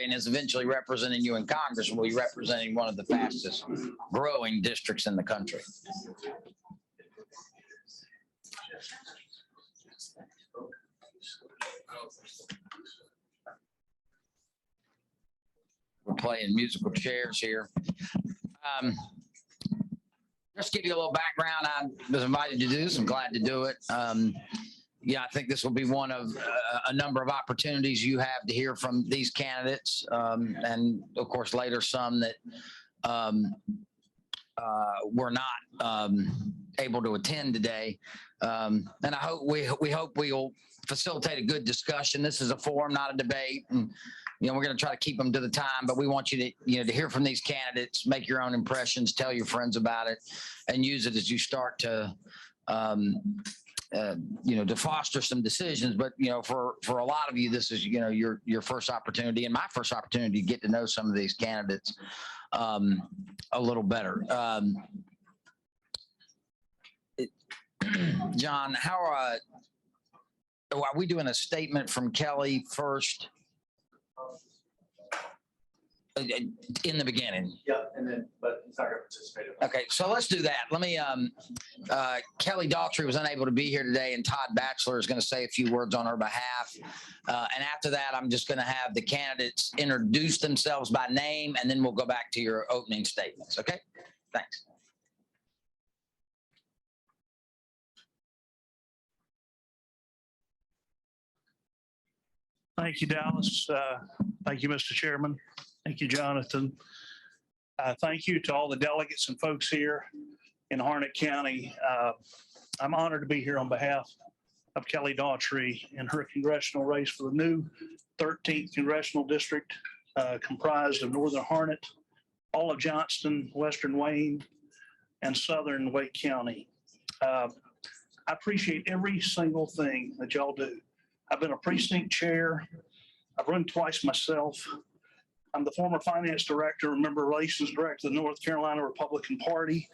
and is eventually representing you in Congress, will be representing one of the fastest growing districts in the country. We're playing musical chairs here. Just to give you a little background, I was invited to do this. I'm glad to do it. Yeah, I think this will be one of a number of opportunities you have to hear from these candidates, and of course later some that were not able to attend today. And I hope we hope we will facilitate a good discussion. This is a forum, not a debate, and we're going to try to keep them to the time. But we want you to to hear from these candidates, make your own impressions, tell your friends about it, and use it as you start to to foster some decisions. But for a lot of you, this is your first opportunity, and my first opportunity to get to know some of these candidates a little better. John, how are we doing a statement from Kelly first? In the beginning. Yeah, and then, but he's not going to participate. Okay, so let's do that. Let me, Kelly Daughtry was unable to be here today, and Todd Batchelor is going to say a few words on her behalf. And after that, I'm just going to have the candidates introduce themselves by name, and then we'll go back to your opening statements. Okay, thanks. Thank you, Dallas. Thank you, Mr. Chairman. Thank you, Jonathan. Thank you to all the delegates and folks here in Harnett County. I'm honored to be here on behalf of Kelly Daughtry in her congressional race for the new 13th Congressional District, comprised of Northern Harnett, all of Johnston, Western Wayne, and Southern Wake County. I appreciate every single thing that y'all do. I've been a precinct chair. I've run twice myself. I'm the former finance director, member relations director of the North Carolina Republican Party.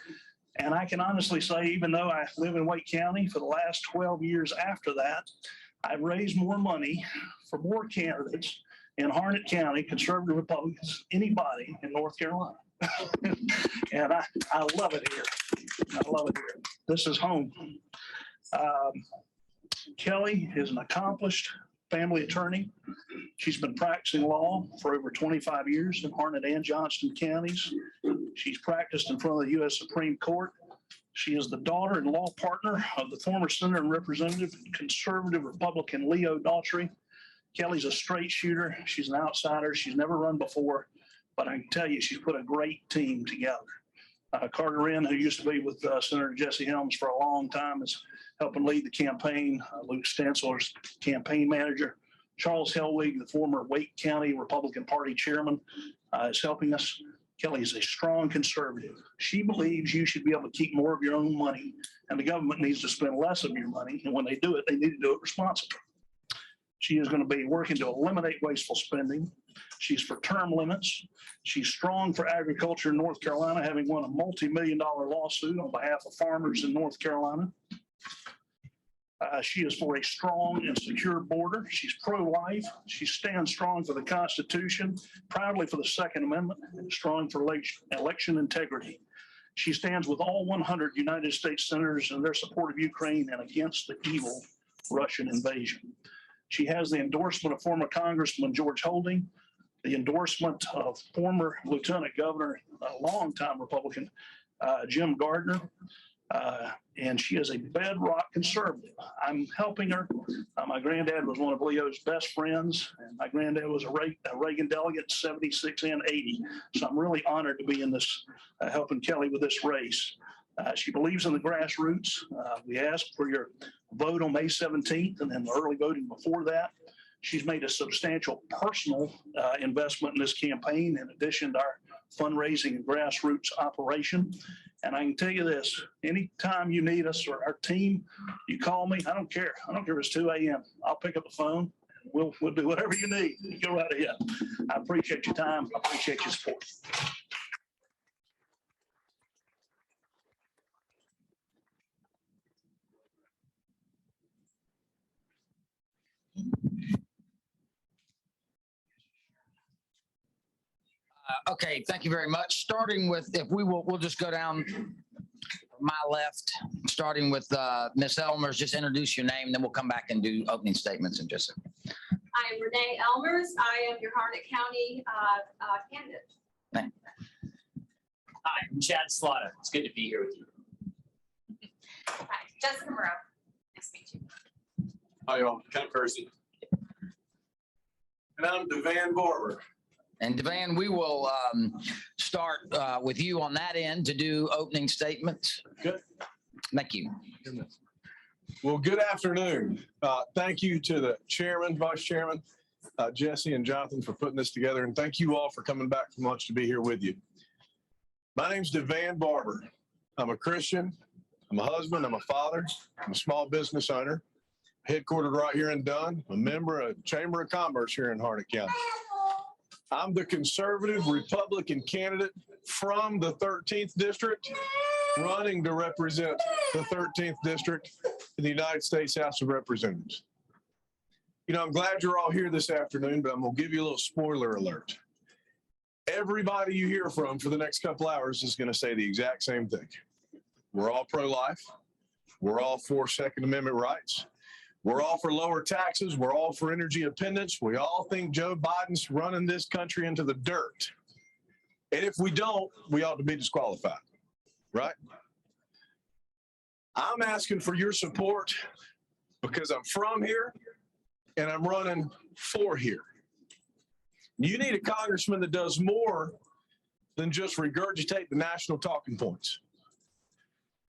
And I can honestly say, even though I live in Wake County, for the last 12 years after that, I've raised more money for more candidates in Harnett County, conservative Republicans, anybody in North Carolina. And I love it here. I love it here. This is home. Kelly is an accomplished family attorney. She's been practicing law for over 25 years in Harnett and Johnston counties. She's practiced in front of the U.S. Supreme Court. She is the daughter and law partner of the former Senator and Representative conservative Republican Leo Daughtry. Kelly's a straight shooter. She's an outsider. She's never run before, but I can tell you she's put a great team together. Carter Wren, who used to be with Senator Jesse Helms for a long time, is helping lead the campaign. Luke Stencil's campaign manager. Charles Hellwig, the former Wake County Republican Party chairman, is helping us. Kelly is a strong conservative. She believes you should be able to keep more of your own money, and the government needs to spend less of your money. And when they do it, they need to do it responsibly. She is going to be working to eliminate wasteful spending. She's for term limits. She's strong for agriculture in North Carolina, having won a multi-million-dollar lawsuit on behalf of farmers in North Carolina. She is for a strong and secure border. She's pro-life. She stands strong for the Constitution, proudly for the Second Amendment, and strong for election integrity. She stands with all 100 United States senators in their support of Ukraine and against the evil Russian invasion. She has the endorsement of former Congressman George Holding, the endorsement of former Lieutenant Governor, a longtime Republican, Jim Gardner, and she is a bedrock conservative. I'm helping her. My granddad was one of Leo's best friends, and my granddad was a Reagan delegate, 76 and 80. So I'm really honored to be in this, helping Kelly with this race. She believes in the grassroots. We asked for your vote on May 17th and then the early voting before that. She's made a substantial personal investment in this campaign in addition to our fundraising and grassroots operation. And I can tell you this, anytime you need us or our team, you call me. I don't care. I don't care if it's 2 a.m. I'll pick up the phone. We'll do whatever you need. You go right ahead. I appreciate your time. I appreciate your support. Okay, thank you very much. Starting with, if we will, we'll just go down my left, starting with Ms. Elmers. Just introduce your name, then we'll come back and do opening statements in just a second. I am Renee Elmers. I am your Harnett County candidate. Hi, I'm Chad Slaughter. It's good to be here with you. Hi, Jessica Moreau. Nice to meet you. Hi, y'all. Ken Kersey. And I'm Devan Barber. And Devan, we will start with you on that end to do opening statements. Good. Thank you. Well, good afternoon. Thank you to the chairman, vice chairman, Jesse and Jonathan for putting this together. And thank you all for coming back from lunch to be here with you. My name's Devan Barber. I'm a Christian. I'm a husband. I'm a father. I'm a small business owner, headquartered right here in Dunn, a member of Chamber of Commerce here in Harnett County. I'm the conservative Republican candidate from the 13th district, running to represent the 13th district in the United States House of Representatives. You know, I'm glad you're all here this afternoon, but I'm going to give you a little spoiler alert. Everybody you hear from for the next couple hours is going to say the exact same thing. We're all pro-life. We're all for Second Amendment rights. We're all for lower taxes. We're all for energy independence. We all think Joe Biden's running this country into the dirt. And if we don't, we ought to be disqualified, right? I'm asking for your support because I'm from here and I'm running for here. You need a congressman that does more than just regurgitate the national talking points.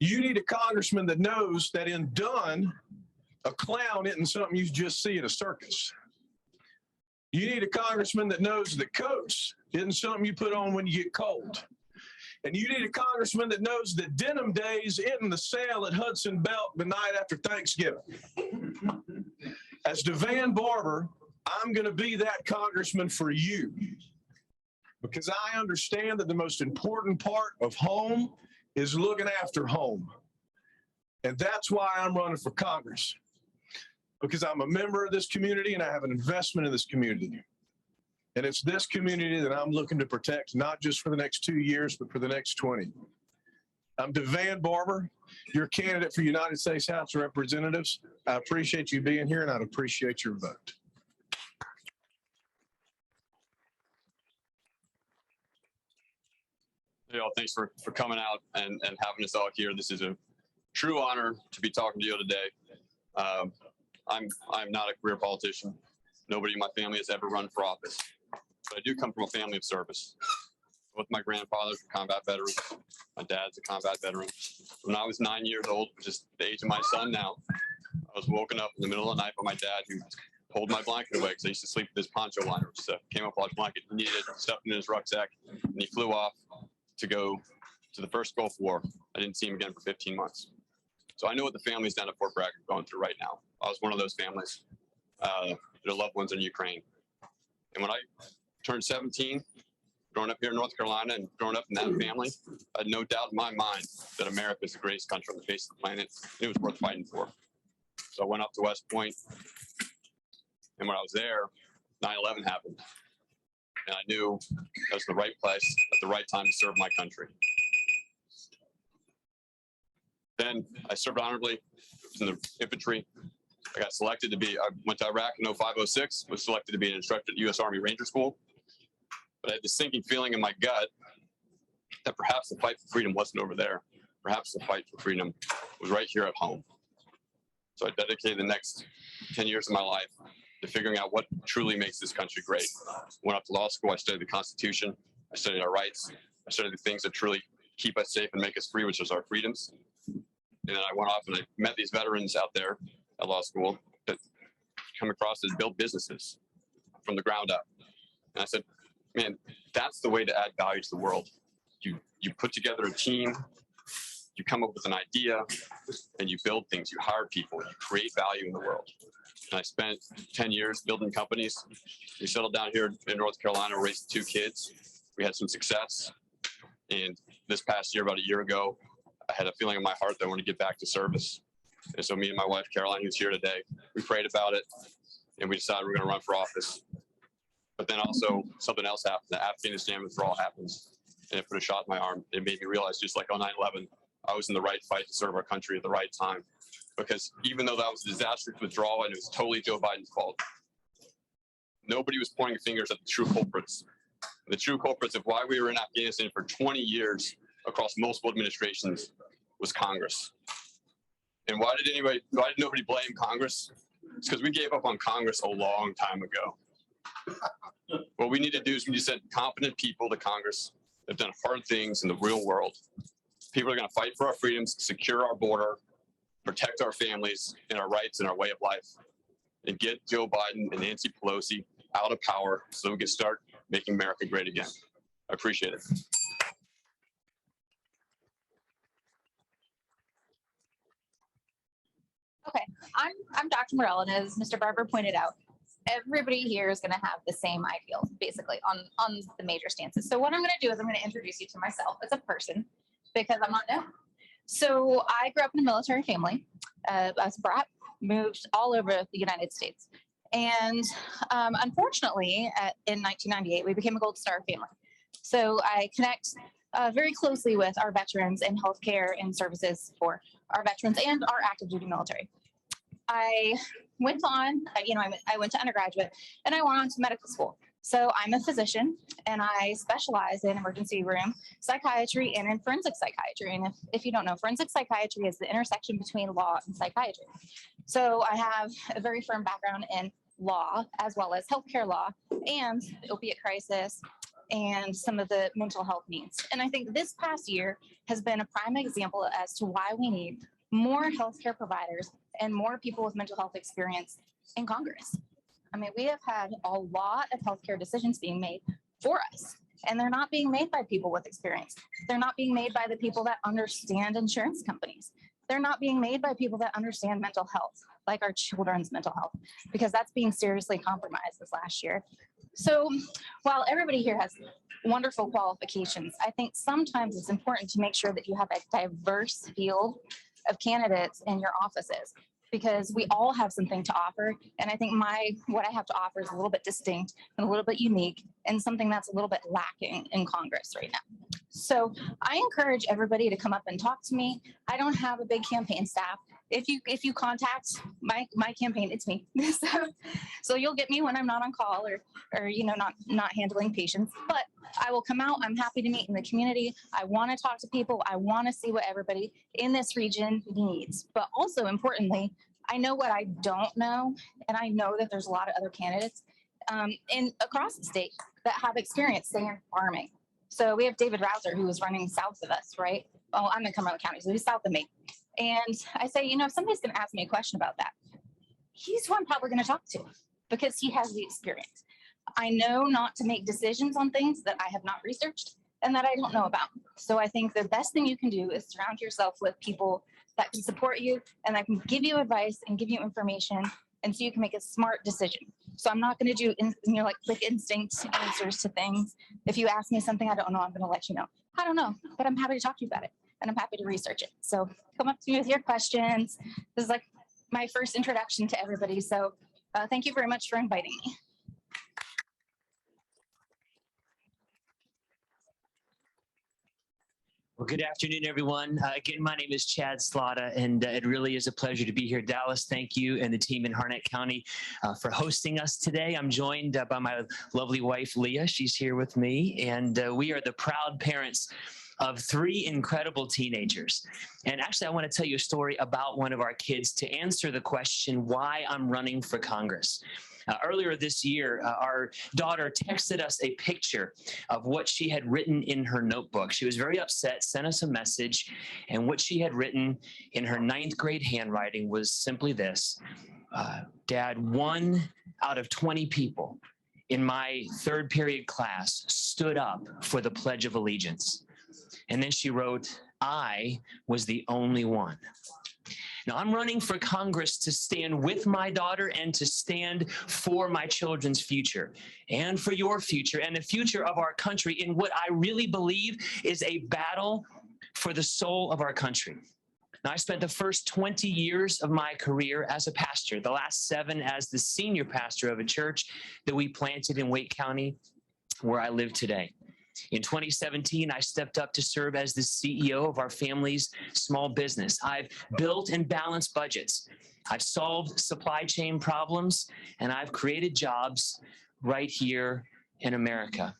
You need a congressman that knows that in Dunn, a clown isn't something you just see at a circus. You need a congressman that knows that coats isn't something you put on when you get cold. And you need a congressman that knows that denim days isn't the sale at Hudson Belt the night after Thanksgiving. As Devan Barber, I'm going to be that congressman for you because I understand that the most important part of home is looking after home. And that's why I'm running for Congress, because I'm a member of this community and I have an investment in this community. And it's this community that I'm looking to protect, not just for the next 2 years, but for the next 20. I'm Devan Barber, your candidate for United States House of Representatives. I appreciate you being here and I'd appreciate your vote. Hey, all, thanks for coming out and having us all here. This is a true honor to be talking to you today. I'm not a career politician. Nobody in my family has ever run for office, but I do come from a family of service. Both my grandfathers were combat veterans. My dad's a combat veteran. When I was 9 years old, which is the age of my son now, I was woken up in the middle of the night by my dad who pulled my blanket away because I used to sleep with his poncho liner. So came up with a blanket, he needed it, stuffed it in his rucksack, and he flew off to go to the first Gulf War. I didn't see him again for 15 months. So I know what the families down at Fort Bragg are going through right now. I was one of those families. Their loved ones in Ukraine. And when I turned 17, growing up here in North Carolina and growing up in that family, I had no doubt in my mind that America is the greatest country on the face of the planet. It was worth fighting for. So I went up to West Point, and when I was there, 9/11 happened. And I knew that was the right place at the right time to serve my country. Then I served honorably in the infantry. I got selected to be, I went to Iraq in 05-06, was selected to be an instructor at U.S. Army Ranger School. But I had this sinking feeling in my gut that perhaps the fight for freedom wasn't over there. Perhaps the fight for freedom was right here at home. So I dedicated the next 10 years of my life to figuring out what truly makes this country great. Went up to law school, I studied the Constitution, I studied our rights, I studied the things that truly keep us safe and make us free, which is our freedoms. And then I went off and I met these veterans out there at law school that come across and build businesses from the ground up. And I said, man, that's the way to add value to the world. You put together a team, you come up with an idea, and you build things, you hire people, you create value in the world. And I spent 10 years building companies. We settled down here in North Carolina, raised 2 kids. We had some success. And this past year, about a year ago, I had a feeling in my heart that I want to get back to service. And so me and my wife, Caroline, who's here today, we prayed about it, and we decided we're going to run for office. But then also something else happened. The Afghanistan withdrawal happens, and it put a shot in my arm. It made me realize, just like on 9/11, I was in the right fight to serve our country at the right time. Because even though that was a disastrous withdrawal and it was totally Joe Biden's fault, nobody was pointing fingers at the true culprits. The true culprits of why we were in Afghanistan for 20 years across multiple administrations was Congress. And why did nobody blame Congress? It's because we gave up on Congress a long time ago. What we need to do is we need to send competent people to Congress that have done hard things in the real world. People are going to fight for our freedoms, secure our border, protect our families and our rights and our way of life, and get Joe Biden and Nancy Pelosi out of power so we can start making America great again. I appreciate it. Okay, I'm Dr. Morell, and as Mr. Barber pointed out, everybody here is going to have the same ideals, basically, on the major stances. So what I'm going to do is I'm going to introduce you to myself as a person, because I'm not known. So I grew up in a military family. I was brought, moved all over the United States. And unfortunately, in 1998, we became a Gold Star family. So I connect very closely with our veterans and healthcare and services for our veterans and our active duty military. I went on, I went to undergraduate and I went on to medical school. So I'm a physician and I specialize in emergency room psychiatry and in forensic psychiatry. And if you don't know, forensic psychiatry is the intersection between law and psychiatry. So I have a very firm background in law as well as healthcare law and the opiate crisis and some of the mental health needs. And I think this past year has been a prime example as to why we need more healthcare providers and more people with mental health experience in Congress. I mean, we have had a lot of healthcare decisions being made for us, and they're not being made by people with experience. They're not being made by the people that understand insurance companies. They're not being made by people that understand mental health, like our children's mental health, because that's being seriously compromised this last year. So while everybody here has wonderful qualifications, I think sometimes it's important to make sure that you have a diverse field of candidates in your offices, because we all have something to offer. And I think what I have to offer is a little bit distinct and a little bit unique and something that's a little bit lacking in Congress right now. So I encourage everybody to come up and talk to me. I don't have a big campaign staff. If you contact my campaign, it's me. So you'll get me when I'm not on call or not handling patients, but I will come out. I'm happy to meet in the community. I want to talk to people. I want to see what everybody in this region needs. But also importantly, I know what I don't know, and I know that there's a lot of other candidates across the state that have experience, say, in farming. So we have David Rouser, who is running south of us, right? Oh, I'm in Cumberland County, so he's south of me. And I say, if somebody's going to ask me a question about that, he's who I'm probably going to talk to because he has the experience. I know not to make decisions on things that I have not researched and that I don't know about. So I think the best thing you can do is surround yourself with people that can support you and that can give you advice and give you information, and so you can make a smart decision. So I'm not going to do quick instinct answers to things. If you ask me something I don't know, I'm going to let you know. I don't know, but I'm happy to talk to you about it. And I'm happy to research it. So come up to me with your questions. This is like my first introduction to everybody. So thank you very much for inviting me. Well, good afternoon, everyone. Again, my name is Chad Slaughter, and it really is a pleasure to be here. Dallas, thank you, and the team in Harnett County for hosting us today. I'm joined by my lovely wife, Leah. She's here with me, and we are the proud parents of 3 incredible teenagers. And actually, I want to tell you a story about one of our kids to answer the question, why I'm running for Congress. Earlier this year, our daughter texted us a picture of what she had written in her notebook. She was very upset, sent us a message, and what she had written in her 9th grade handwriting was simply this: Dad, 1 out of 20 people in my 3rd period class stood up for the Pledge of Allegiance. And then she wrote, I was the only one. Now, I'm running for Congress to stand with my daughter and to stand for my children's future and for your future and the future of our country in what I really believe is a battle for the soul of our country. Now, I spent the first 20 years of my career as a pastor, the last 7 as the senior pastor of a church that we planted in Wake County, where I live today. In 2017, I stepped up to serve as the CEO of our family's small business. I've built and balanced budgets. I've solved supply chain problems, and I've created jobs right here in America.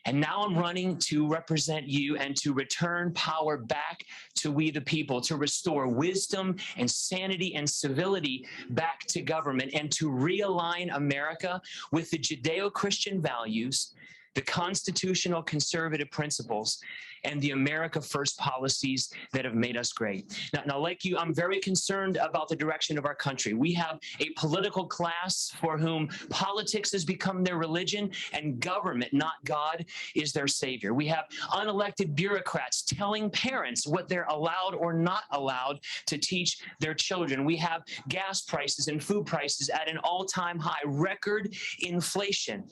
And now I'm running to represent you and to return power back to we the people, to restore wisdom and sanity and civility back to government, and to realign America with the Judeo-Christian values, the constitutional conservative principles, and the America First policies that have made us great. Now, like you, I'm very concerned about the direction of our country. We have a political class for whom politics has become their religion and government, not God, is their savior. We have unelected bureaucrats telling parents what they're allowed or not allowed to teach their children. We have gas prices and food prices at an all-time high, record inflation.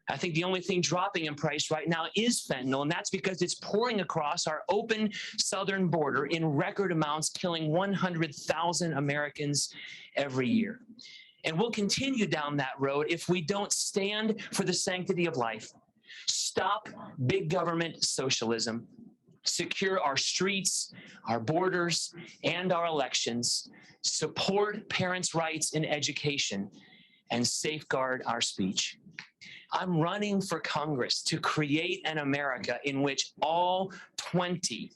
I think the only thing dropping in price right now is fentanyl, and that's because it's pouring across our open southern border in record amounts, killing 100,000 Americans every year. And we'll continue down that road if we don't stand for the sanctity of life, stop big government socialism, secure our streets, our borders, and our elections, support parents' rights in education, and safeguard our speech. I'm running for Congress to create an America in which all 20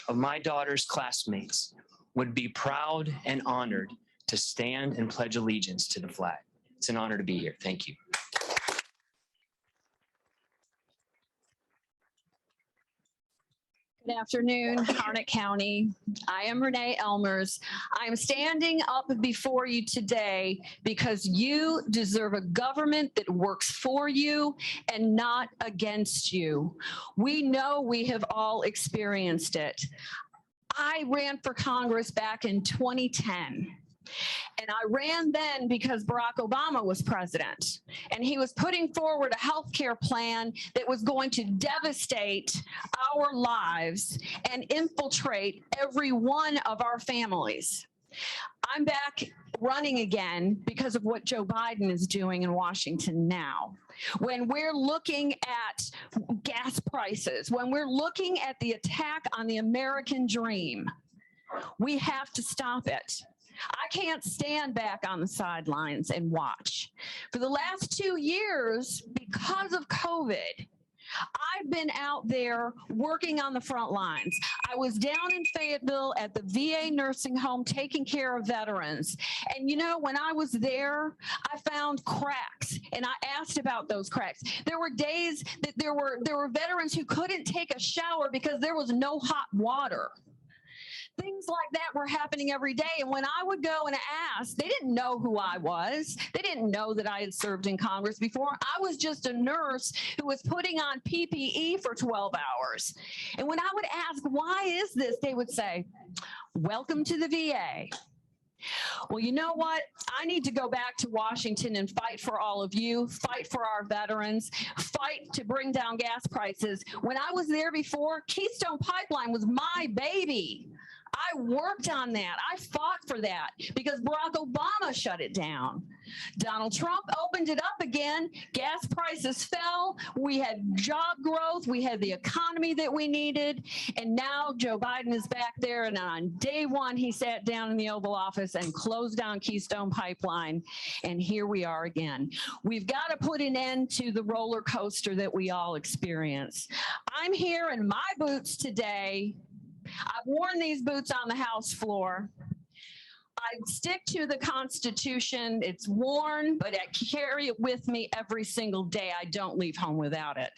of my daughter's classmates would be proud and honored to stand and pledge allegiance to the flag. It's an honor to be here. Thank you. Good afternoon, Harnett County. I am Renee Elmers. I am standing up before you today because you deserve a government that works for you and not against you. We know we have all experienced it. I ran for Congress back in 2010. And I ran then because Barack Obama was president, and he was putting forward a health care plan that was going to devastate our lives and infiltrate every one of our families. I'm back running again because of what Joe Biden is doing in Washington now. When we're looking at gas prices, when we're looking at the attack on the American dream, we have to stop it. I can't stand back on the sidelines and watch. For the last 2 years, because of COVID, I've been out there working on the front lines. I was down in Fayetteville at the VA nursing home taking care of veterans. And you know, when I was there, I found cracks, and I asked about those cracks. There were days that there were veterans who couldn't take a shower because there was no hot water. Things like that were happening every day. And when I would go and ask, they didn't know who I was. They didn't know that I had served in Congress before. I was just a nurse who was putting on PPE for 12 hours. And when I would ask, why is this? They would say, welcome to the VA. Well, you know what? I need to go back to Washington and fight for all of you, fight for our veterans, fight to bring down gas prices. When I was there before, Keystone Pipeline was my baby. I worked on that. I fought for that because Barack Obama shut it down. Donald Trump opened it up again. Gas prices fell. We had job growth. We had the economy that we needed. And now Joe Biden is back there. And on day one, he sat down in the Oval Office and closed down Keystone Pipeline. And here we are again. We've got to put an end to the roller coaster that we all experience. I'm here in my boots today. I've worn these boots on the House floor. I stick to the Constitution. It's worn, but I carry it with me every single day. I don't leave home without it.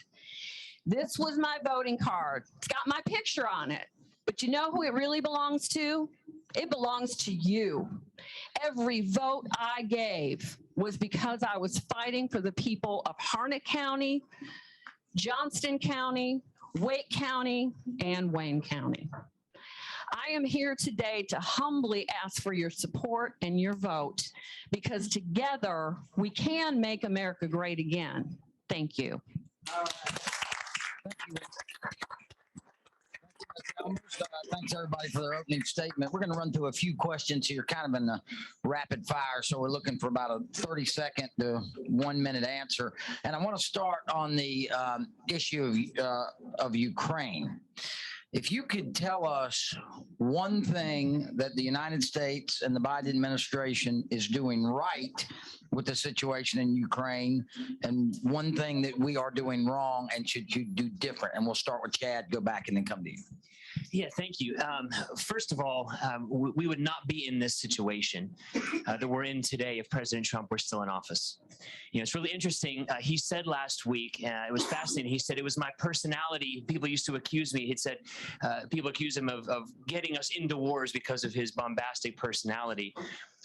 This was my voting card. It's got my picture on it. But you know who it really belongs to? It belongs to you. Every vote I gave was because I was fighting for the people of Harnett County, Johnston County, Wake County, and Wayne County. I am here today to humbly ask for your support and your vote, because together we can make America great again. Thank you. Thank you. Thanks, everybody, for their opening statement. We're going to run through a few questions here, kind of in the rapid fire. So we're looking for about a 30-second to 1-minute answer. And I want to start on the issue of Ukraine. If you could tell us one thing that the United States and the Biden administration is doing right with the situation in Ukraine, and one thing that we are doing wrong and should you do different. And we'll start with Chad, go back, and then come to you. Yeah, thank you. First of all, we would not be in this situation that we're in today if President Trump were still in office. You know, it's really interesting. He said last week, it was fascinating. He said it was my personality. People used to accuse me. He said people accuse him of getting us into wars because of his bombastic personality.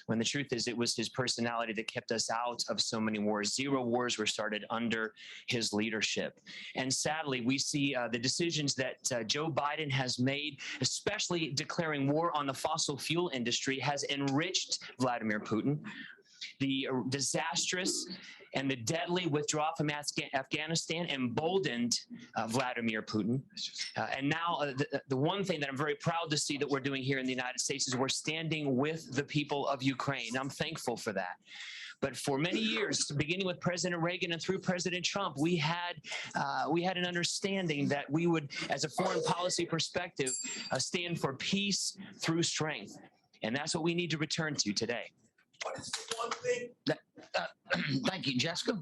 When the truth is, it was his personality that kept us out of so many wars. 0 wars were started under his leadership. And sadly, we see the decisions that Joe Biden has made, especially declaring war on the fossil fuel industry, has enriched Vladimir Putin. The disastrous and the deadly withdrawal from Afghanistan emboldened Vladimir Putin. And now the one thing that I'm very proud to see that we're doing here in the United States is we're standing with the people of Ukraine. I'm thankful for that. But for many years, beginning with President Reagan and through President Trump, we had an understanding that we would, as a foreign policy perspective, stand for peace through strength. And that's what we need to return to today. What is the one thing? Thank you, Jessica.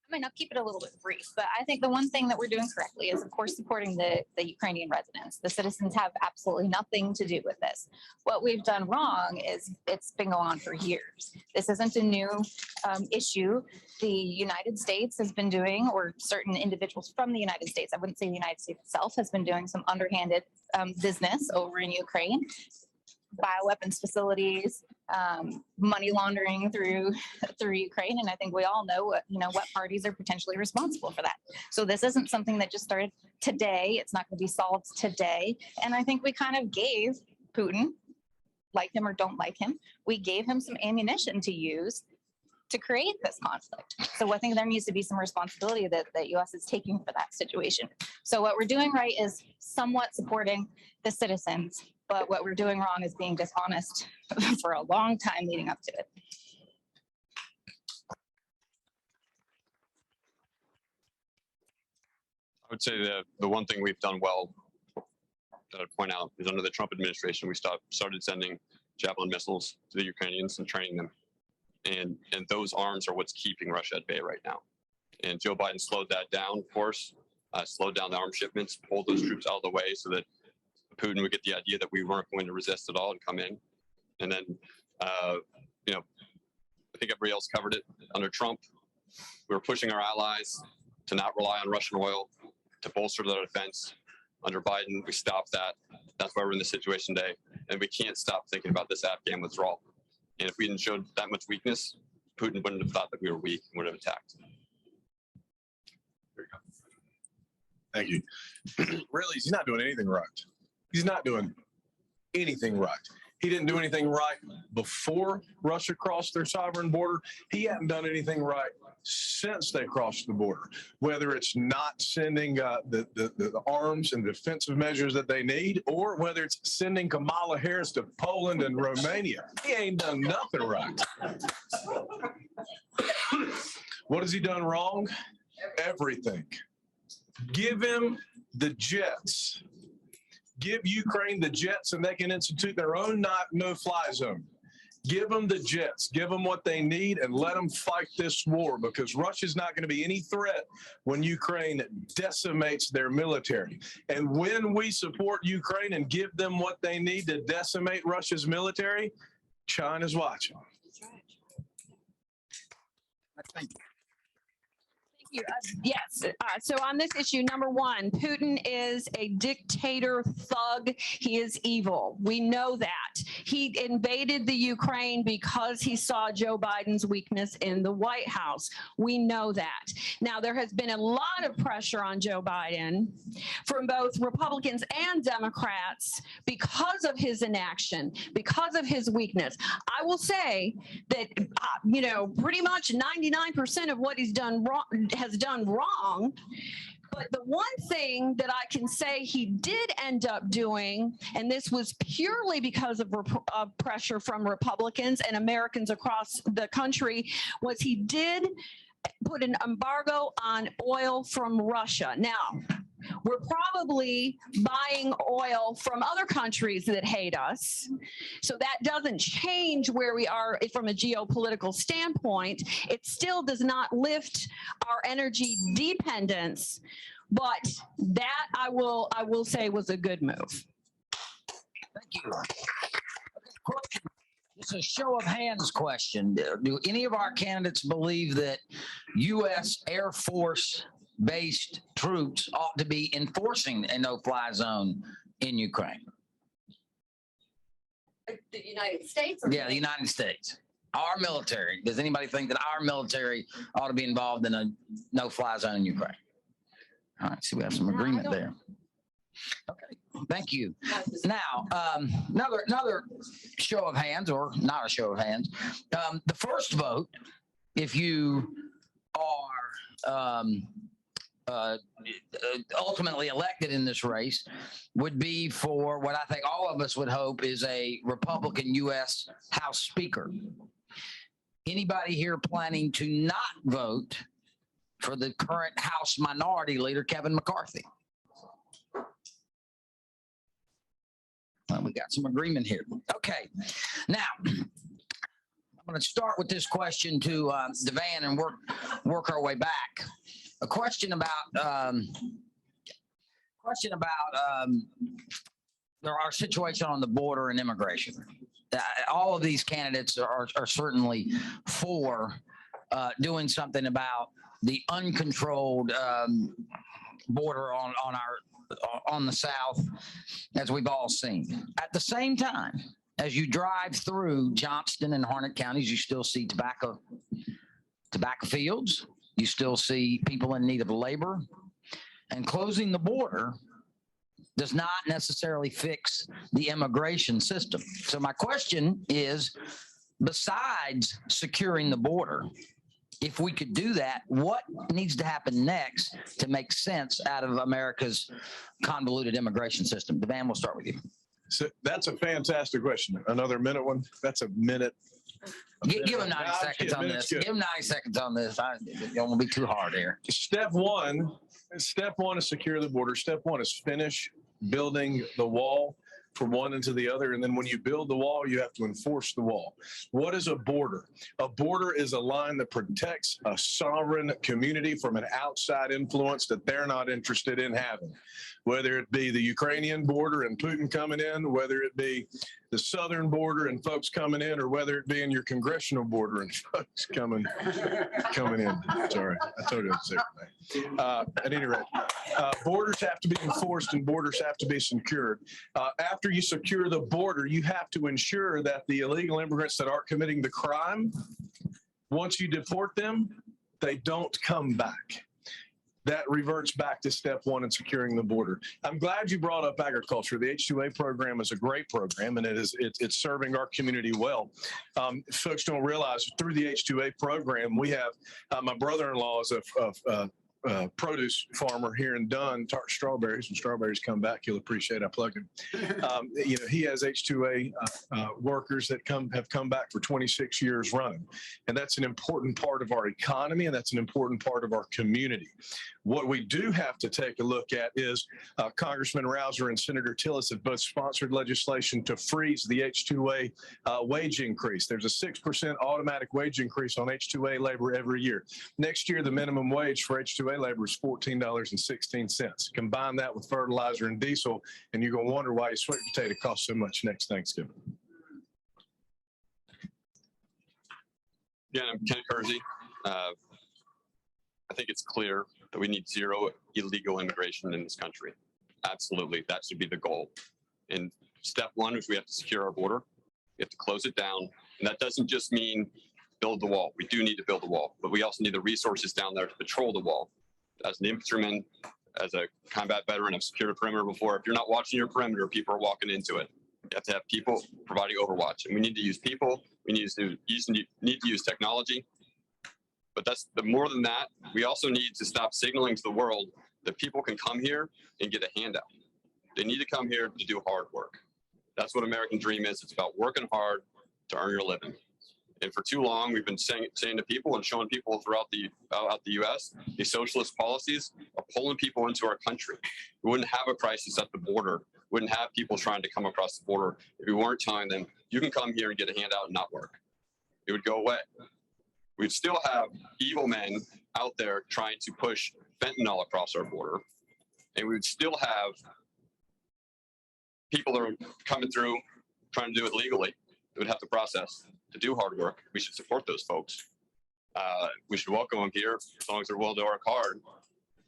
I mean, I'll keep it a little bit brief, but I think the one thing that we're doing correctly is, of course, supporting the Ukrainian residents. The citizens have absolutely nothing to do with this. What we've done wrong is it's been going on for years. This isn't a new issue. The United States has been doing, or certain individuals from the United States, I wouldn't say the United States itself, has been doing some underhanded business over in Ukraine. Bioweapons facilities, money laundering through Ukraine, and I think we all know what parties are potentially responsible for that. So this isn't something that just started today. It's not going to be solved today. And I think we kind of gave Putin, like him or don't like him, we gave him some ammunition to use to create this conflict. So I think there needs to be some responsibility that the U.S. is taking for that situation. So what we're doing right is somewhat supporting the citizens, but what we're doing wrong is being dishonest for a long time leading up to it. I would say the one thing we've done well that I'd point out is under the Trump administration, we started sending Javelin missiles to the Ukrainians and training them. And those arms are what's keeping Russia at bay right now. And Joe Biden slowed that down, of course, slowed down the arms shipments, pulled those troops out of the way so that Putin would get the idea that we weren't going to resist at all and come in. And then, I think everybody else covered it. Under Trump, we were pushing our allies to not rely on Russian oil, to bolster their defense. Under Biden, we stopped that. That's why we're in this situation today. And we can't stop thinking about this Afghan withdrawal. And if we didn't show that much weakness, Putin wouldn't have thought that we were weak and would have attacked. There you go. Thank you. Really, he's not doing anything right. He's not doing anything right. He didn't do anything right before Russia crossed their sovereign border. He hasn't done anything right since they crossed the border, whether it's not sending the arms and defensive measures that they need, or whether it's sending Kamala Harris to Poland and Romania. He ain't done nothing right. What has he done wrong? Everything. Give him the jets. Give Ukraine the jets and they can institute their own no-fly zone. Give them the jets, give them what they need, and let them fight this war, because Russia's not going to be any threat when Ukraine decimates their military. And when we support Ukraine and give them what they need to decimate Russia's military, China's watching. Thank you. Yes. So on this issue, number one, Putin is a dictator thug. He is evil. We know that. He invaded the Ukraine because he saw Joe Biden's weakness in the White House. We know that. Now, there has been a lot of pressure on Joe Biden from both Republicans and Democrats because of his inaction, because of his weakness. I will say that, pretty much 99% of what he's done wrong has done wrong, But the one thing that I can say he did end up doing, and this was purely because of pressure from Republicans and Americans across the country, was he did put an embargo on oil from Russia. Now, we're probably buying oil from other countries that hate us. So that doesn't change where we are from a geopolitical standpoint. It still does not lift our energy dependence, but that I will say was a good move. Thank you. Question. It's a show of hands question. Do any of our candidates believe that U.S. Air Force based troops ought to be enforcing a no-fly zone in Ukraine? The United States? Yeah, the United States. Our military. Does anybody think that our military ought to be involved in a no-fly zone in Ukraine? All right, so we have some agreement there. Okay, thank you. Now, another show of hands, or not a show of hands. The first vote, if you are ultimately elected in this race, would be for what I think all of us would hope is a Republican U.S. House Speaker. Anybody here planning to not vote for the current House Minority Leader, Kevin McCarthy? Well, we got some agreement here. Okay, now I'm going to start with this question to Devan and work our way back. A question about our situation on the border and immigration. All of these candidates are certainly for doing something about the uncontrolled border on the South, as we've all seen. At the same time, as you drive through Johnston and Harnett counties, you still see tobacco fields. You still see people in need of labor. And closing the border does not necessarily fix the immigration system. So my question is, besides securing the border, if we could do that, what needs to happen next to make sense out of America's convoluted immigration system? Devan, we'll start with you. So that's a fantastic question. Another minute one? That's a minute. Give him 90 seconds on this. Give him 90 seconds on this. It won't be too hard here. Step one is secure the border. Step one is finish building the wall from one into the other. And then when you build the wall, you have to enforce the wall. What is a border? A border is a line that protects a sovereign community from an outside influence that they're not interested in having. Whether it be the Ukrainian border and Putin coming in, whether it be the southern border and folks coming in, or whether it be in your congressional border and folks coming in. Sorry, I told you I'd say that. At any rate, borders have to be enforced and borders have to be secured. After you secure the border, you have to ensure that the illegal immigrants that are committing the crime, once you deport them, they don't come back. That reverts back to step one in securing the border. I'm glad you brought up agriculture. The H2A program is a great program, and it's serving our community well. Folks don't realize through the H2A program, we have my brother-in-law is a produce farmer here in Dunn, tart strawberries. When strawberries come back, he'll appreciate I plugged him. He has H2A workers that have come back for 26 years running. And that's an important part of our economy, and that's an important part of our community. What we do have to take a look at is Congressman Rouser and Senator Tillis have both sponsored legislation to freeze the H2A wage increase. There's a 6% automatic wage increase on H2A labor every year. Next year, the minimum wage for H2A labor is $14.16. Combine that with fertilizer and diesel, and you're going to wonder why your sweet potato costs so much next Thanksgiving. Yeah, I'm Ken Kersey. I think it's clear that we need zero illegal immigration in this country. Absolutely, that should be the goal. And step one is we have to secure our border. We have to close it down. And that doesn't just mean build the wall. We do need to build the wall, but we also need the resources down there to patrol the wall. As an infantryman, as a combat veteran, I've secured a perimeter before. If you're not watching your perimeter, people are walking into it. You have to have people providing overwatch. And we need to use people. We need to use technology. But that's more than that. We also need to stop signaling to the world that people can come here and get a handout. They need to come here to do hard work. That's what American Dream is. It's about working hard to earn your living. And for too long, we've been saying to people and showing people throughout the U.S., these socialist policies are pulling people into our country. We wouldn't have a crisis at the border. We wouldn't have people trying to come across the border if we weren't telling them, you can come here and get a handout and not work. It would go away. We'd still have evil men out there trying to push fentanyl across our border. And we would still have people that are coming through trying to do it legally. They would have to process to do hard work. We should support those folks. We should welcome them here as long as they're willing to work hard.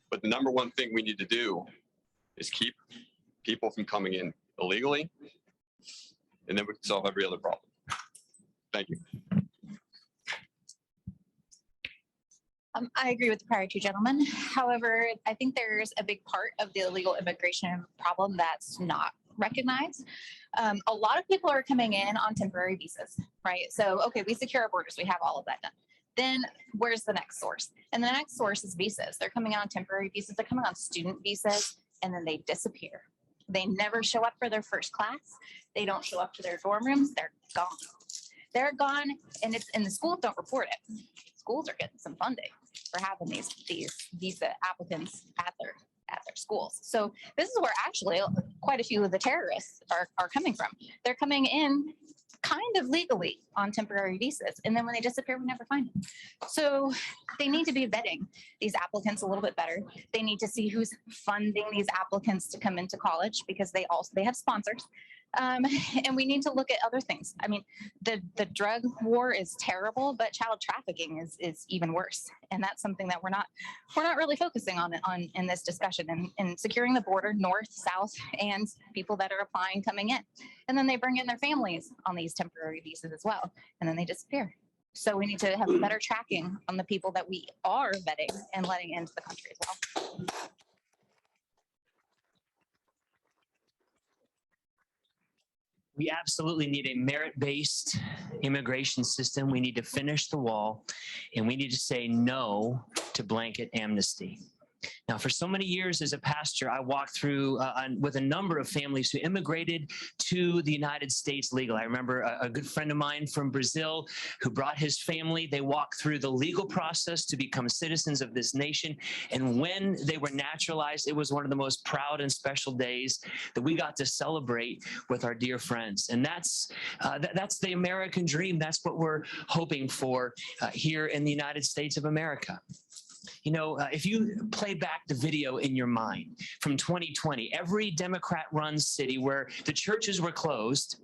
But the number one thing we need to do is keep people from coming in illegally, and then we can solve every other problem. Thank you. I agree with the prior two gentlemen. However, I think there's a big part of the illegal immigration problem that's not recognized. A lot of people are coming in on temporary visas, right? So, okay, we secure our borders. We have all of that done. Then where's the next source? And the next source is visas. They're coming on temporary visas. They're coming on student visas, and then they disappear. They never show up for their first class. They don't show up to their dorm rooms. They're gone. They're gone, and the schools don't report it. Schools are getting some funding for having these visa applicants at their schools. So this is where actually quite a few of the terrorists are coming from. They're coming in kind of legally on temporary visas, and then when they disappear, we never find them. So they need to be vetting these applicants a little bit better. They need to see who's funding these applicants to come into college, because they have sponsors. And we need to look at other things. I mean, the drug war is terrible, but child trafficking is even worse. And that's something that we're not really focusing on in this discussion, and securing the border, north, south, and people that are applying coming in. And then they bring in their families on these temporary visas as well, and then they disappear. So we need to have better tracking on the people that we are vetting and letting into the country as well. We absolutely need a merit-based immigration system. We need to finish the wall, and we need to say no to blanket amnesty. Now, for so many years as a pastor, I walked through with a number of families who immigrated to the United States legally. I remember a good friend of mine from Brazil who brought his family. They walked through the legal process to become citizens of this nation. And when they were naturalized, it was one of the most proud and special days that we got to celebrate with our dear friends. And that's the American dream. That's what we're hoping for here in the United States of America. You know, if you play back the video in your mind from 2020, every Democrat-run city where the churches were closed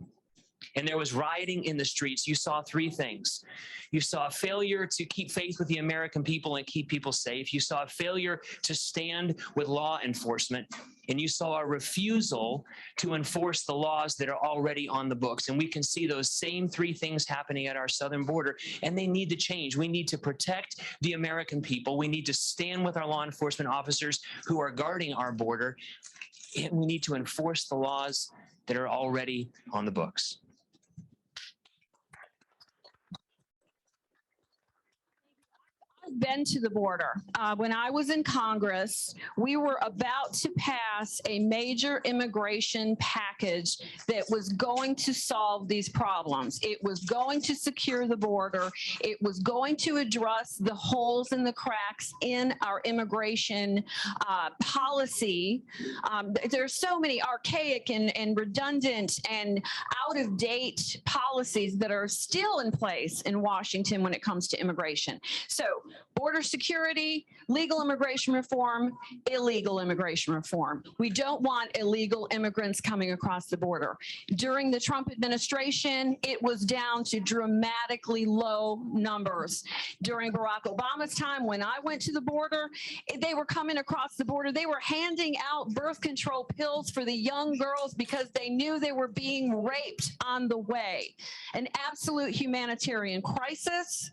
and there was rioting in the streets, you saw three things. You saw a failure to keep faith with the American people and keep people safe. You saw a failure to stand with law enforcement. And you saw a refusal to enforce the laws that are already on the books. And we can see those same three things happening at our southern border, and they need to change. We need to protect the American people. We need to stand with our law enforcement officers who are guarding our border. And we need to enforce the laws that are already on the books. Been to the border. When I was in Congress, we were about to pass a major immigration package that was going to solve these problems. It was going to secure the border. It was going to address the holes and the cracks in our immigration policy. There's so many archaic and redundant and out-of-date policies that are still in place in Washington when it comes to immigration. So border security, legal immigration reform, illegal immigration reform. We don't want illegal immigrants coming across the border. During the Trump administration, it was down to dramatically low numbers. During Barack Obama's time, when I went to the border, they were coming across the border. They were handing out birth control pills for the young girls because they knew they were being raped on the way. An absolute humanitarian crisis.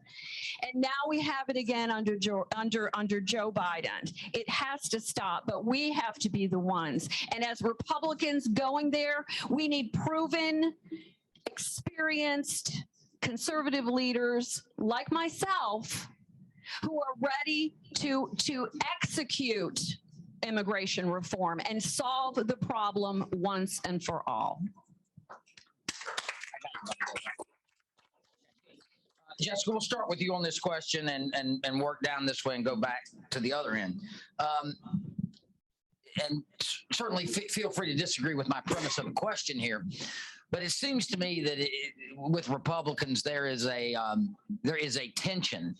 And now we have it again under Joe Biden. It has to stop, but we have to be the ones. And as Republicans going there, we need proven, experienced, conservative leaders like myself who are ready to execute immigration reform and solve the problem once and for all. Jessica, we'll start with you on this question and work down this way and go back to the other end. And certainly feel free to disagree with my premise of the question here, but it seems to me that with Republicans there is a tension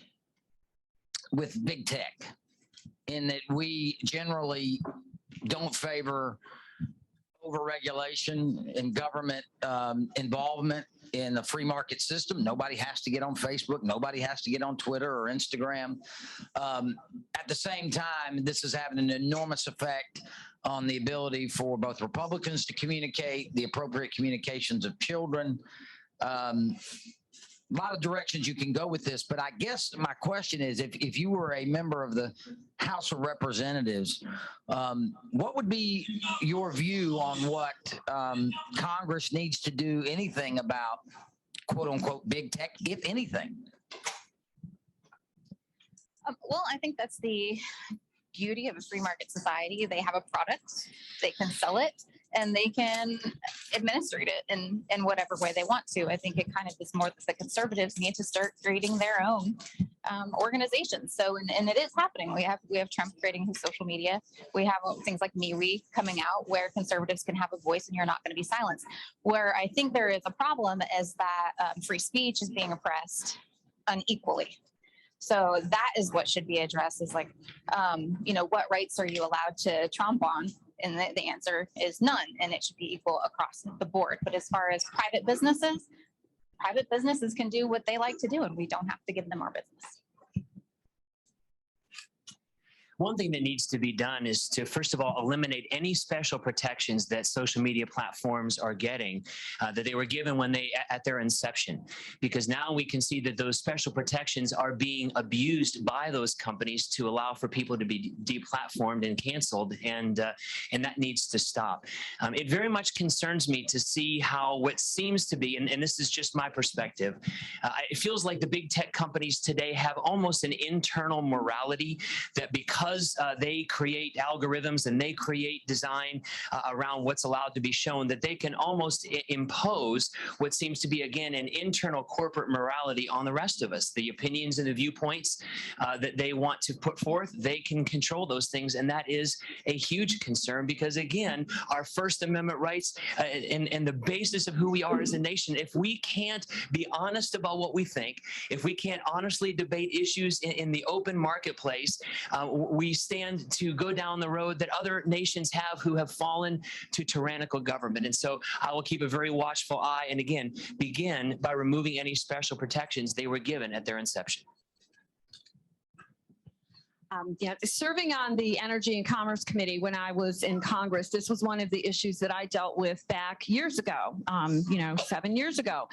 with big tech, in that we generally don't favor overregulation and government involvement in the free market system. Nobody has to get on Facebook. Nobody has to get on Twitter or Instagram. At the same time, this is having an enormous effect on the ability for both Republicans to communicate the appropriate communications of children. A lot of directions you can go with this, but I guess my question is, if you were a member of the House of Representatives, what would be your view on what Congress needs to do anything about, quote unquote, big tech, if anything? Well, I think that's the beauty of a free market society. They have a product, they can sell it, and they can administrate it in whatever way they want to. I think it kind of is more that the conservatives need to start creating their own organizations. So, and it is happening. We have Trump creating his social media. We have things like MeWe coming out where conservatives can have a voice and you're not going to be silenced. Where I think there is a problem is that free speech is being oppressed unequally. So that is what should be addressed, is like, what rights are you allowed to tromp on? And the answer is none, and it should be equal across the board. But as far as private businesses can do what they like to do, and we don't have to give them our business. One thing that needs to be done is to, first of all, eliminate any special protections that social media platforms are getting that they were given when at their inception, because now we can see that those special protections are being abused by those companies to allow for people to be deplatformed and canceled, and that needs to stop. It very much concerns me to see how what seems to be, and this is just my perspective, it feels like the big tech companies today have almost an internal morality that because they create algorithms and they create design around what's allowed to be shown, that they can almost impose what seems to be, again, an internal corporate morality on the rest of us. The opinions and the viewpoints that they want to put forth, they can control those things. And that is a huge concern because, again, our First Amendment rights and the basis of who we are as a nation, if we can't be honest about what we think, if we can't honestly debate issues in the open marketplace, we stand to go down the road that other nations have who have fallen to tyrannical government. And so I will keep a very watchful eye and, again, begin by removing any special protections they were given at their inception. Serving on the Energy and Commerce Committee when I was in Congress, this was one of the issues that I dealt with back years ago, 7 years ago.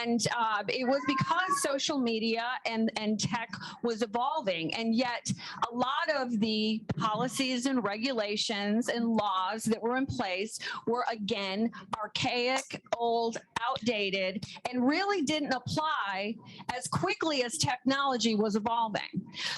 And it was because social media and tech was evolving. And yet a lot of the policies and regulations and laws that were in place were, again, archaic, old, outdated, and really didn't apply as quickly as technology was evolving.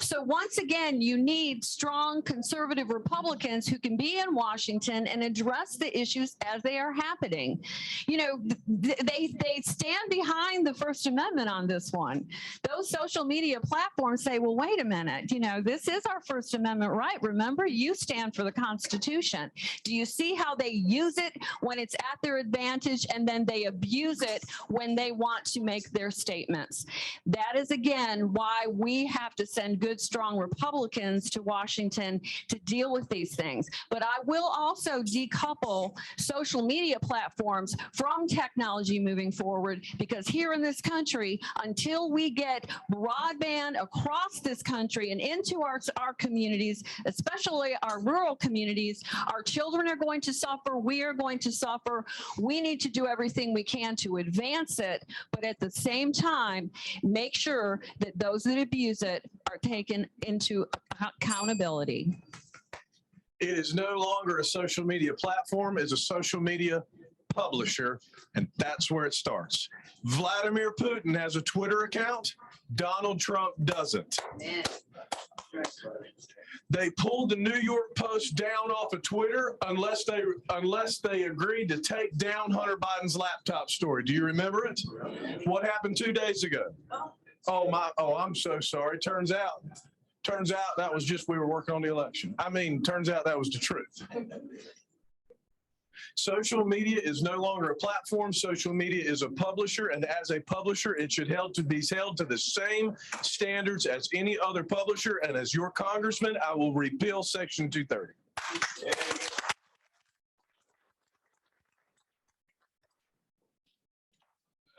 So once again, you need strong conservative Republicans who can be in Washington and address the issues as they are happening. They stand behind the First Amendment on this one. Those social media platforms say, well, wait a minute, this is our First Amendment right. Remember, you stand for the Constitution. Do you see how they use it when it's at their advantage, and then they abuse it when they want to make their statements? That is, again, why we have to send good, strong Republicans to Washington to deal with these things. But I will also decouple social media platforms from technology moving forward, because here in this country, until we get broadband across this country and into our communities, especially our rural communities, our children are going to suffer. We are going to suffer. We need to do everything we can to advance it, but at the same time, make sure that those that abuse it are taken into accountability. It is no longer a social media platform, it's a social media publisher, and that's where it starts. Vladimir Putin has a Twitter account. Donald Trump doesn't. They pulled the New York Post down off of Twitter unless they agreed to take down Hunter Biden's laptop story. Do you remember it? What happened 2 days ago? Oh, I'm so sorry. Turns out that was just we were working on the election. I mean, turns out that was the truth. Social media is no longer a platform. Social media is a publisher, and as a publisher, it should be held to the same standards as any other publisher. And as your congressman, I will repeal Section 230.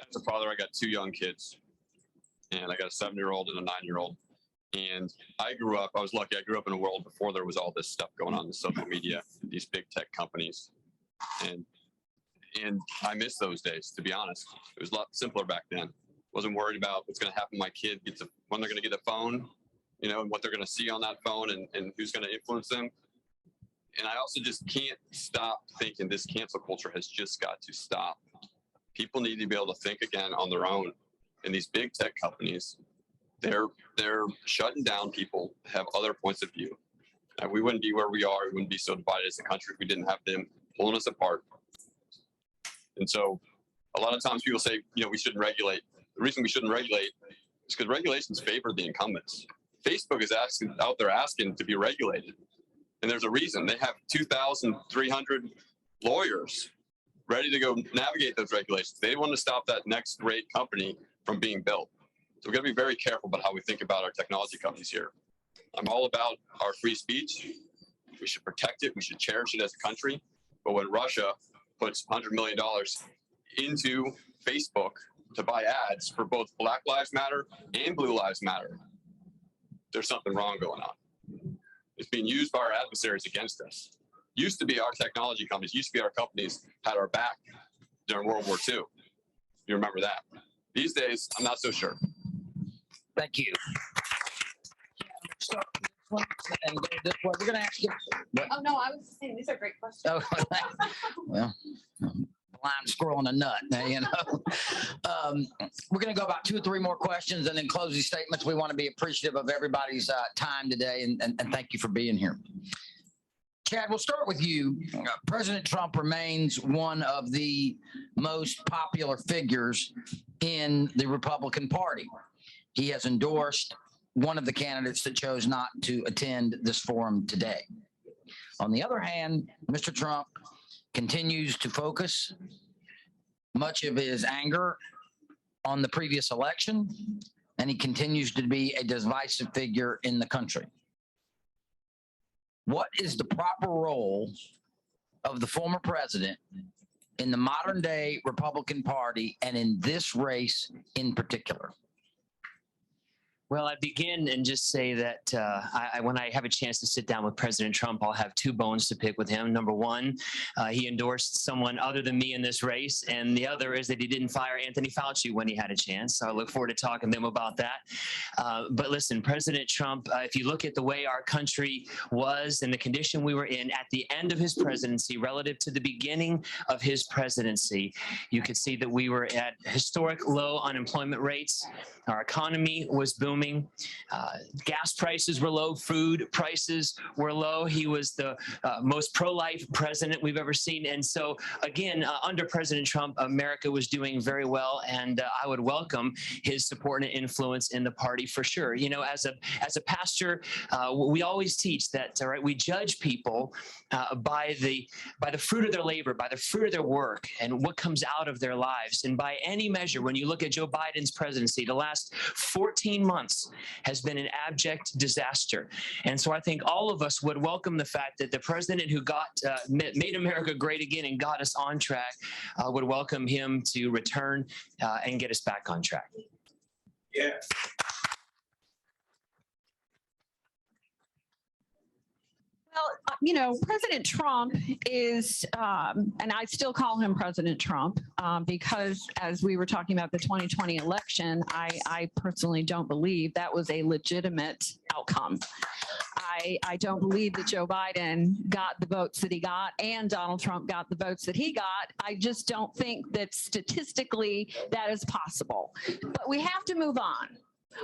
As a father, I got 2 young kids, and I got a 7-year-old and a 9-year-old. And I was lucky. I grew up in a world before there was all this stuff going on in social media, these big tech companies. And I miss those days, to be honest. It was a lot simpler back then. Wasn't worried about what's going to happen when my kid when they're going to get a phone, and what they're going to see on that phone and who's going to influence them. And I also just can't stop thinking this cancel culture has just got to stop. People need to be able to think again on their own. And these big tech companies, they're shutting down people who have other points of view. And we wouldn't be where we are. We wouldn't be so divided as a country if we didn't have them pulling us apart. And so a lot of times people say, we shouldn't regulate. The reason we shouldn't regulate is because regulations favor the incumbents. Facebook is out there asking to be regulated. And there's a reason. They have 2,300 lawyers ready to go navigate those regulations. They want to stop that next great company from being built. So we've got to be very careful about how we think about our technology companies here. I'm all about our free speech. We should protect it. We should cherish it as a country. But when Russia puts $100 million into Facebook to buy ads for both Black Lives Matter and Blue Lives Matter, there's something wrong going on. It's being used by our adversaries against us. Used to be our technology companies, used to be our companies had our back during World War II. You remember that. These days, I'm not so sure. Thank you. And go this way. We're going to ask you. Oh, no, I was just saying, these are great questions. Oh, well, blind squirrel in a nut, we're going to go about 2 or 3 more questions and then closing statements. We want to be appreciative of everybody's time today, and thank you for being here. Chad, we'll start with you. President Trump remains one of the most popular figures in the Republican Party. He has endorsed one of the candidates that chose not to attend this forum today. On the other hand, Mr. Trump continues to focus much of his anger on the previous election, and he continues to be a divisive figure in the country. What is the proper role of the former president in the modern day Republican Party and in this race in particular? Well, I begin and just say that when I have a chance to sit down with President Trump, I'll have 2 bones to pick with him. Number one, he endorsed someone other than me in this race. And the other is that he didn't fire Anthony Fauci when he had a chance. So I look forward to talking to him about that. But listen, President Trump, if you look at the way our country was and the condition we were in at the end of his presidency relative to the beginning of his presidency, you could see that we were at historic low unemployment rates. Our economy was booming. Gas prices were low. Food prices were low. He was the most pro-life president we've ever seen. And so, again, under President Trump, America was doing very well. And I would welcome his support and influence in the party for sure. As a pastor, we always teach that, right? We judge people by the fruit of their labor, by the fruit of their work, and what comes out of their lives. And by any measure, when you look at Joe Biden's presidency, the last 14 months has been an abject disaster. And so I think all of us would welcome the fact that the president who made America great again and got us on track would welcome him to return and get us back on track. Yeah. Well, President Trump is, and I still call him President Trump because as we were talking about the 2020 election, I personally don't believe that was a legitimate outcome. I don't believe that Joe Biden got the votes that he got and Donald Trump got the votes that he got. I just don't think that statistically that is possible. But we have to move on.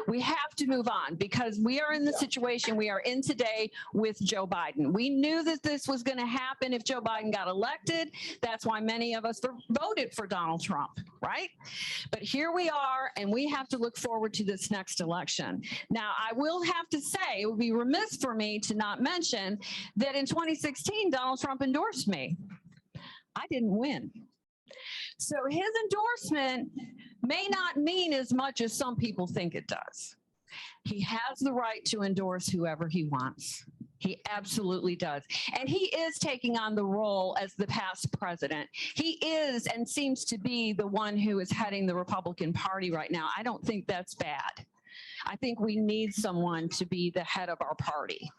We have to move on because we are in the situation we are in today with Joe Biden. We knew that this was going to happen if Joe Biden got elected. That's why many of us voted for Donald Trump, right? But here we are, and we have to look forward to this next election. Now, I will have to say, it would be remiss for me to not mention that in 2016, Donald Trump endorsed me. I didn't win. So his endorsement may not mean as much as some people think it does. He has the right to endorse whoever he wants. He absolutely does. And he is taking on the role as the past president. He is and seems to be the one who is heading the Republican Party right now. I don't think that's bad. I think we need someone to be the head of our party.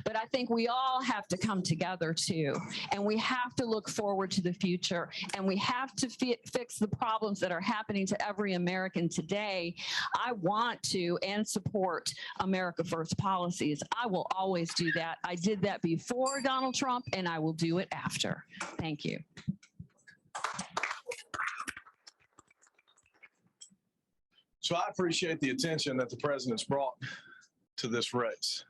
But I think we all have to come together too, and we have to look forward to the future, and we have to fix the problems that are happening to every American today. I want to and support America First policies. I will always do that. I did that before Donald Trump, and I will do it after. Thank you. So I appreciate the attention that the president's brought to this race.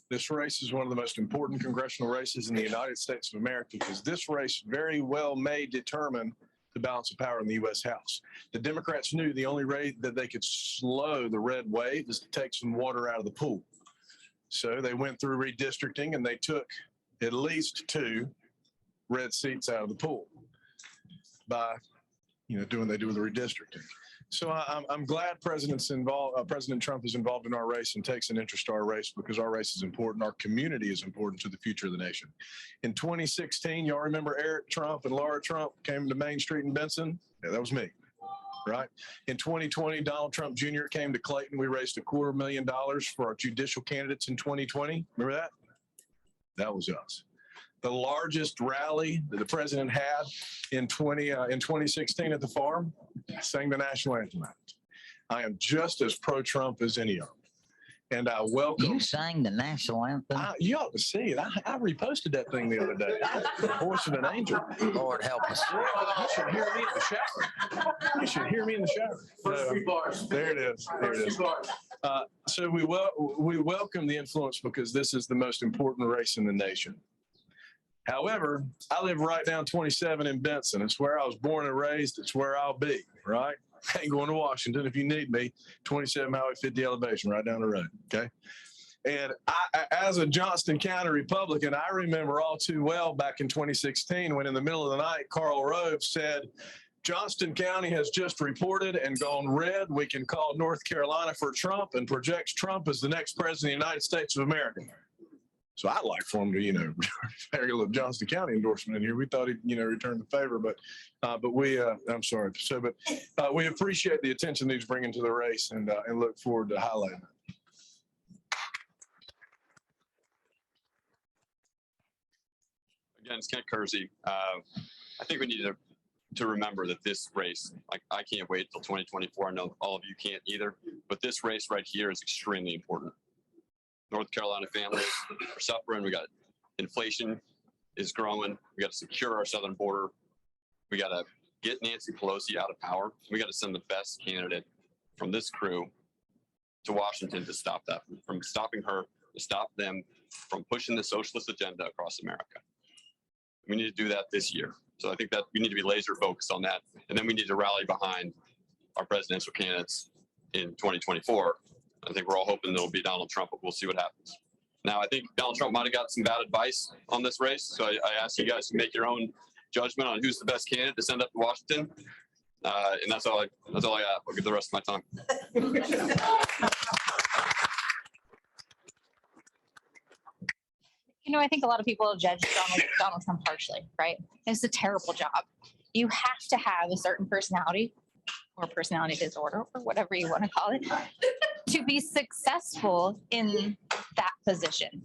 This race is one of the most important congressional races in the United States of America because this race very well may determine the balance of power in the U.S. House. The Democrats knew the only way that they could slow the red wave is to take some water out of the pool. So they went through redistricting and they took at least 2 red seats out of the pool by, doing they do with the redistricting. So I'm glad President Trump is involved in our race and takes an interest to our race because our race is important. Our community is important to the future of the nation. In 2016, y'all remember Eric Trump and Laura Trump came to Main Street in Benson? Yeah, that was me, right? In 2020, Donald Trump Jr. came to Clayton. We raised $250,000 for our judicial candidates in 2020. Remember that? That was us. The largest rally that the president had in 2016 at the farm, sang the national anthem. I am just as pro-Trump as any of them. And I welcome. You sang the national anthem? You ought to see it. I reposted that thing the other day. The voice of an angel. Lord help us. You should hear me in the shower. You should hear me in the shower. First 3 bars. There it is. There it is. So we welcome the influence because this is the most important race in the nation. However, I live right down 27 in Benson. It's where I was born and raised. It's where I'll be, right? I ain't going to Washington if you need me. 27 Highway 50 elevation, right down the road, okay? And as a Johnston County Republican, I remember all too well back in 2016 when in the middle of the night, Karl Rove said, Johnston County has just reported and gone red. We can call North Carolina for Trump and projects Trump as the next president of the United States of America. So I'd like for him to, very little Johnston County endorsement in here. We thought he'd, return the favor, but we, I'm sorry. So, but we appreciate the attention that he's bringing to the race and look forward to highlighting it. Again, it's Kent Kersey. I think we need to remember that this race, I can't wait till 2024. I know all of you can't either, but this race right here is extremely important. North Carolina families are suffering. We got inflation is growing. We got to secure our southern border. We got to get Nancy Pelosi out of power. We got to send the best candidate from this crew to Washington to stop that, from stopping her, to stop them from pushing the socialist agenda across America. We need to do that this year. So I think that we need to be laser focused on that. And then we need to rally behind our presidential candidates in 2024. I think we're all hoping it'll be Donald Trump, but we'll see what happens. Now, I think Donald Trump might have got some bad advice on this race. So I ask you guys to make your own judgment on who's the best candidate to send up to Washington. And that's all I have. I'll give the rest of my time. I think a lot of people judge Donald Trump harshly, right? It's a terrible job. You have to have a certain personality or personality disorder or whatever you want to call it to be successful in that position.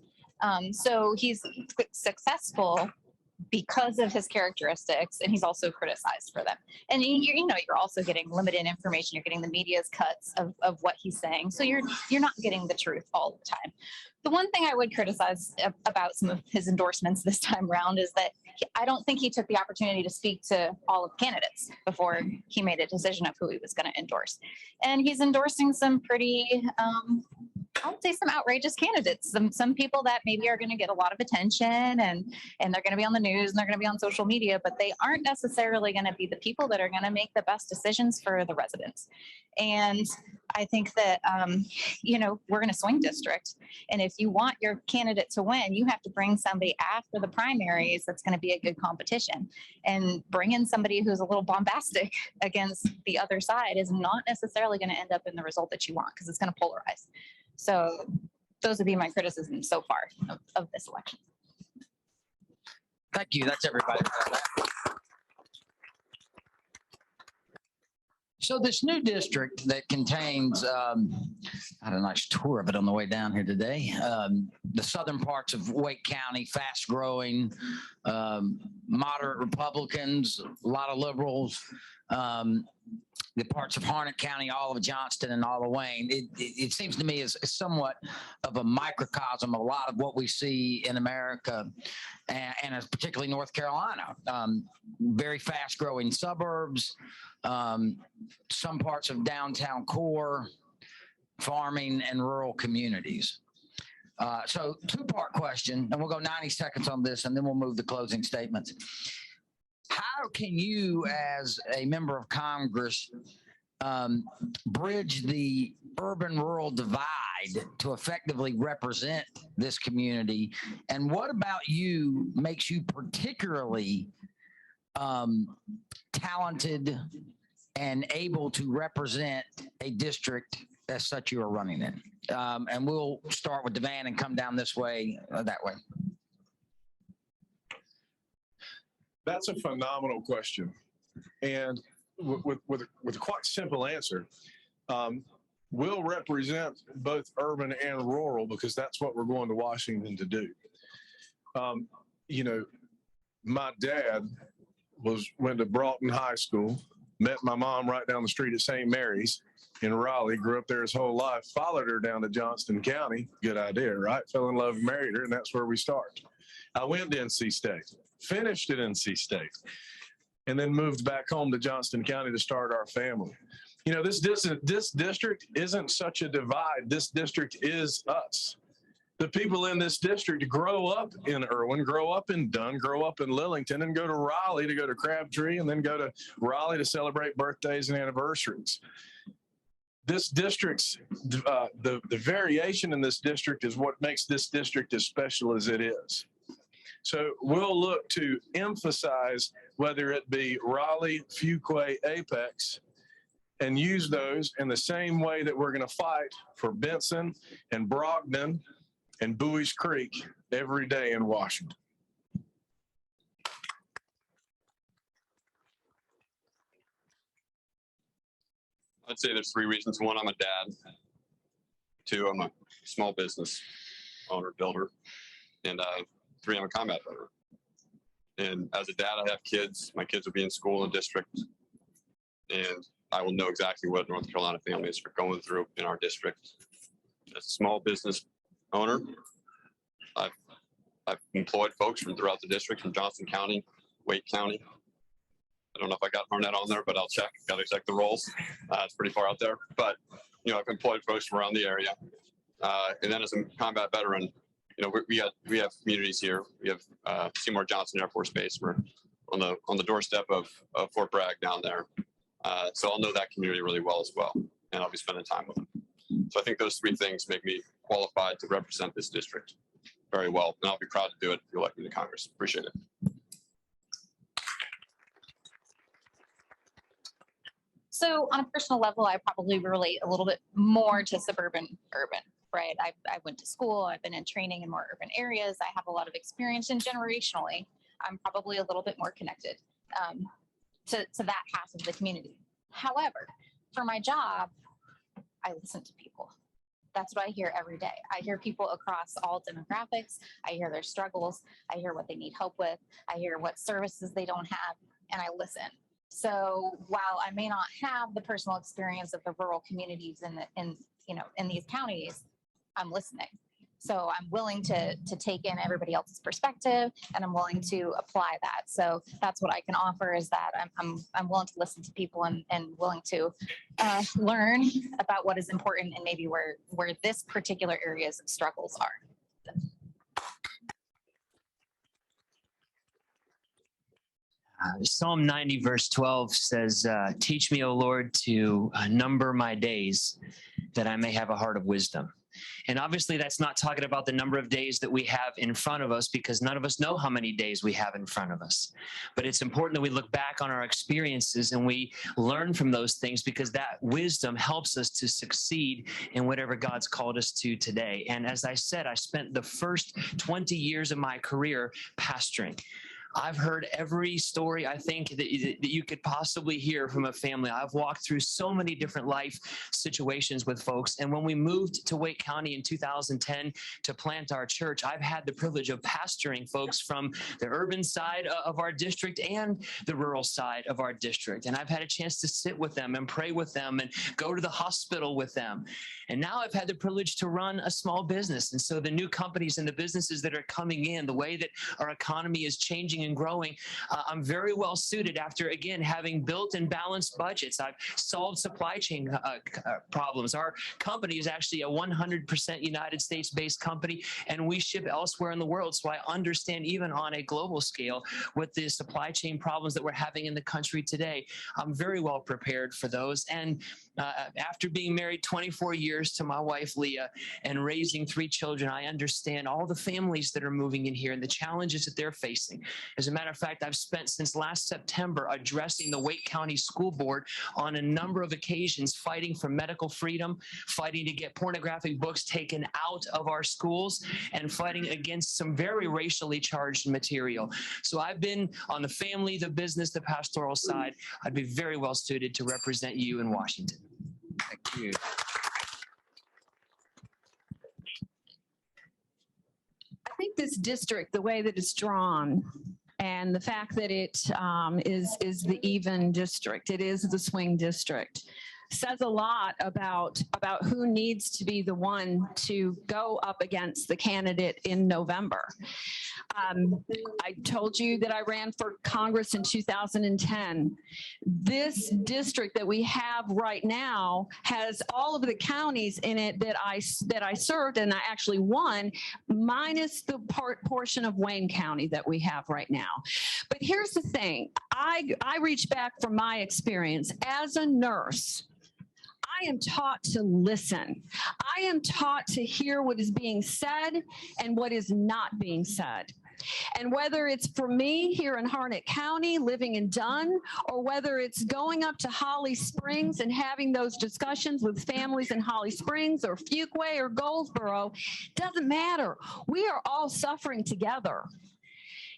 So he's successful because of his characteristics, and he's also criticized for them. And you're also getting limited information. You're getting the media's cuts of what he's saying. So you're not getting the truth all the time. The one thing I would criticize about some of his endorsements this time around is that I don't think he took the opportunity to speak to all of the candidates before he made a decision of who he was going to endorse. And he's endorsing some pretty, I would say some outrageous candidates, some people that maybe are going to get a lot of attention and they're going to be on the news and they're going to be on social media, but they aren't necessarily going to be the people that are going to make the best decisions for the residents. And I think that, we're in a swing district. And if you want your candidate to win, you have to bring somebody after the primaries that's going to be a good competition. And bring in somebody who's a little bombastic against the other side is not necessarily going to end up in the result that you want, because it's going to polarize. So those would be my criticisms so far of this election. Thank you. That's everybody. So this new district that contains, I had a nice tour of it on the way down here today. The southern parts of Wake County, fast growing, moderate Republicans, a lot of liberals. The parts of Harnett County, all of Johnston and all of Wayne, it seems to me is somewhat of a microcosm of a lot of what we see in America and particularly North Carolina. Very fast growing suburbs, some parts of downtown core, farming and rural communities. So two-part question, and we'll go 90 seconds on this and then we'll move to closing statements. How can you, as a member of Congress, bridge the urban-rural divide to effectively represent this community? And what about you makes you particularly talented and able to represent a district as such you are running in? And we'll start with Devan and come down this way, that way. That's a phenomenal question. And with a quite simple answer, we'll represent both urban and rural because that's what we're going to Washington to do. My dad went to Broughton High School, met my mom right down the street at St. Mary's in Raleigh, grew up there his whole life, followed her down to Johnston County. Good idea, right? Fell in love, married her, and that's where we start. I went to NC State, finished at NC State, and then moved back home to Johnston County to start our family. This district isn't such a divide. This district is us. The people in this district grow up in Irwin, grow up in Dunn, grow up in Lillington, and go to Raleigh to go to Crabtree, and then go to Raleigh to celebrate birthdays and anniversaries. This district's, the variation in this district is what makes this district as special as it is. So we'll look to emphasize whether it be Raleigh, Fuquay, Apex, and use those in the same way that we're going to fight for Benson and Brogdon and Bowie's Creek every day in Washington. I'd say there's three reasons. One, I'm a dad. Two, I'm a small business owner, builder. And three, I'm a combat veteran. And as a dad, I have kids. My kids will be in school in the district. And I will know exactly what North Carolina families are going through in our district. As a small business owner, I've employed folks from throughout the district, from Johnston County, Wake County. I don't know if I got Harnett on there, but I'll check. Got to check the rolls. It's pretty far out there. But, I've employed folks from around the area. And then as a combat veteran, we have communities here. We have Seymour Johnson Air Force Base. We're on the doorstep of Fort Bragg down there. So I'll know that community really well as well, and I'll be spending time with them. So I think those three things make me qualified to represent this district very well, and I'll be proud to do it if you elect me to Congress. Appreciate it. So on a personal level, I probably relate a little bit more to suburban urban, right? I went to school, I've been in training in more urban areas. I have a lot of experience, and generationally, I'm probably a little bit more connected to that half of the community. However, for my job, I listen to people. That's what I hear every day. I hear people across all demographics. I hear their struggles. I hear what they need help with. I hear what services they don't have, and I listen. So while I may not have the personal experience of the rural communities in these counties, I'm listening. So I'm willing to take in everybody else's perspective, and I'm willing to apply that. So that's what I can offer, is that I'm willing to listen to people and willing to learn about what is important and maybe where this particular area's struggles are. Psalm 90 verse 12 says, teach me, O Lord, to number my days, that I may have a heart of wisdom. And obviously that's not talking about the number of days that we have in front of us, because none of us know how many days we have in front of us. But it's important that we look back on our experiences and we learn from those things, because that wisdom helps us to succeed in whatever God's called us to today. And as I said, I spent the first 20 years of my career pastoring. I've heard every story I think that you could possibly hear from a family. I've walked through so many different life situations with folks. And when we moved to Wake County in 2010 to plant our church, I've had the privilege of pastoring folks from the urban side of our district and the rural side of our district. And I've had a chance to sit with them and pray with them and go to the hospital with them. And now I've had the privilege to run a small business. And so the new companies and the businesses that are coming in, the way that our economy is changing and growing, I'm very well suited after, again, having built and balanced budgets. I've solved supply chain problems. Our company is actually a 100% United States-based company, and we ship elsewhere in the world. So I understand, even on a global scale, what the supply chain problems that we're having in the country today. I'm very well prepared for those. And after being married 24 years to my wife, Leah, and raising 3 children, I understand all the families that are moving in here and the challenges that they're facing. As a matter of fact, I've spent since last September addressing the Wake County School Board on a number of occasions, fighting for medical freedom, fighting to get pornographic books taken out of our schools, and fighting against some very racially charged material. So I've been on the family, the business, the pastoral side. I'd be very well suited to represent you in Washington. Thank you. I think this district, the way that it's drawn, and the fact that it is the even district, it is the swing district, says a lot about who needs to be the one to go up against the candidate in November. I told you that I ran for Congress in 2010. This district that we have right now has all of the counties in it that I served, and I actually won, minus the portion of Wayne County that we have right now. But here's the thing. I reach back from my experience as a nurse. I am taught to listen. I am taught to hear what is being said and what is not being said. And whether it's for me here in Harnett County, living in Dunn, or whether it's going up to Holly Springs and having those discussions with families in Holly Springs or Fuquay or Goldsboro, doesn't matter. We are all suffering together.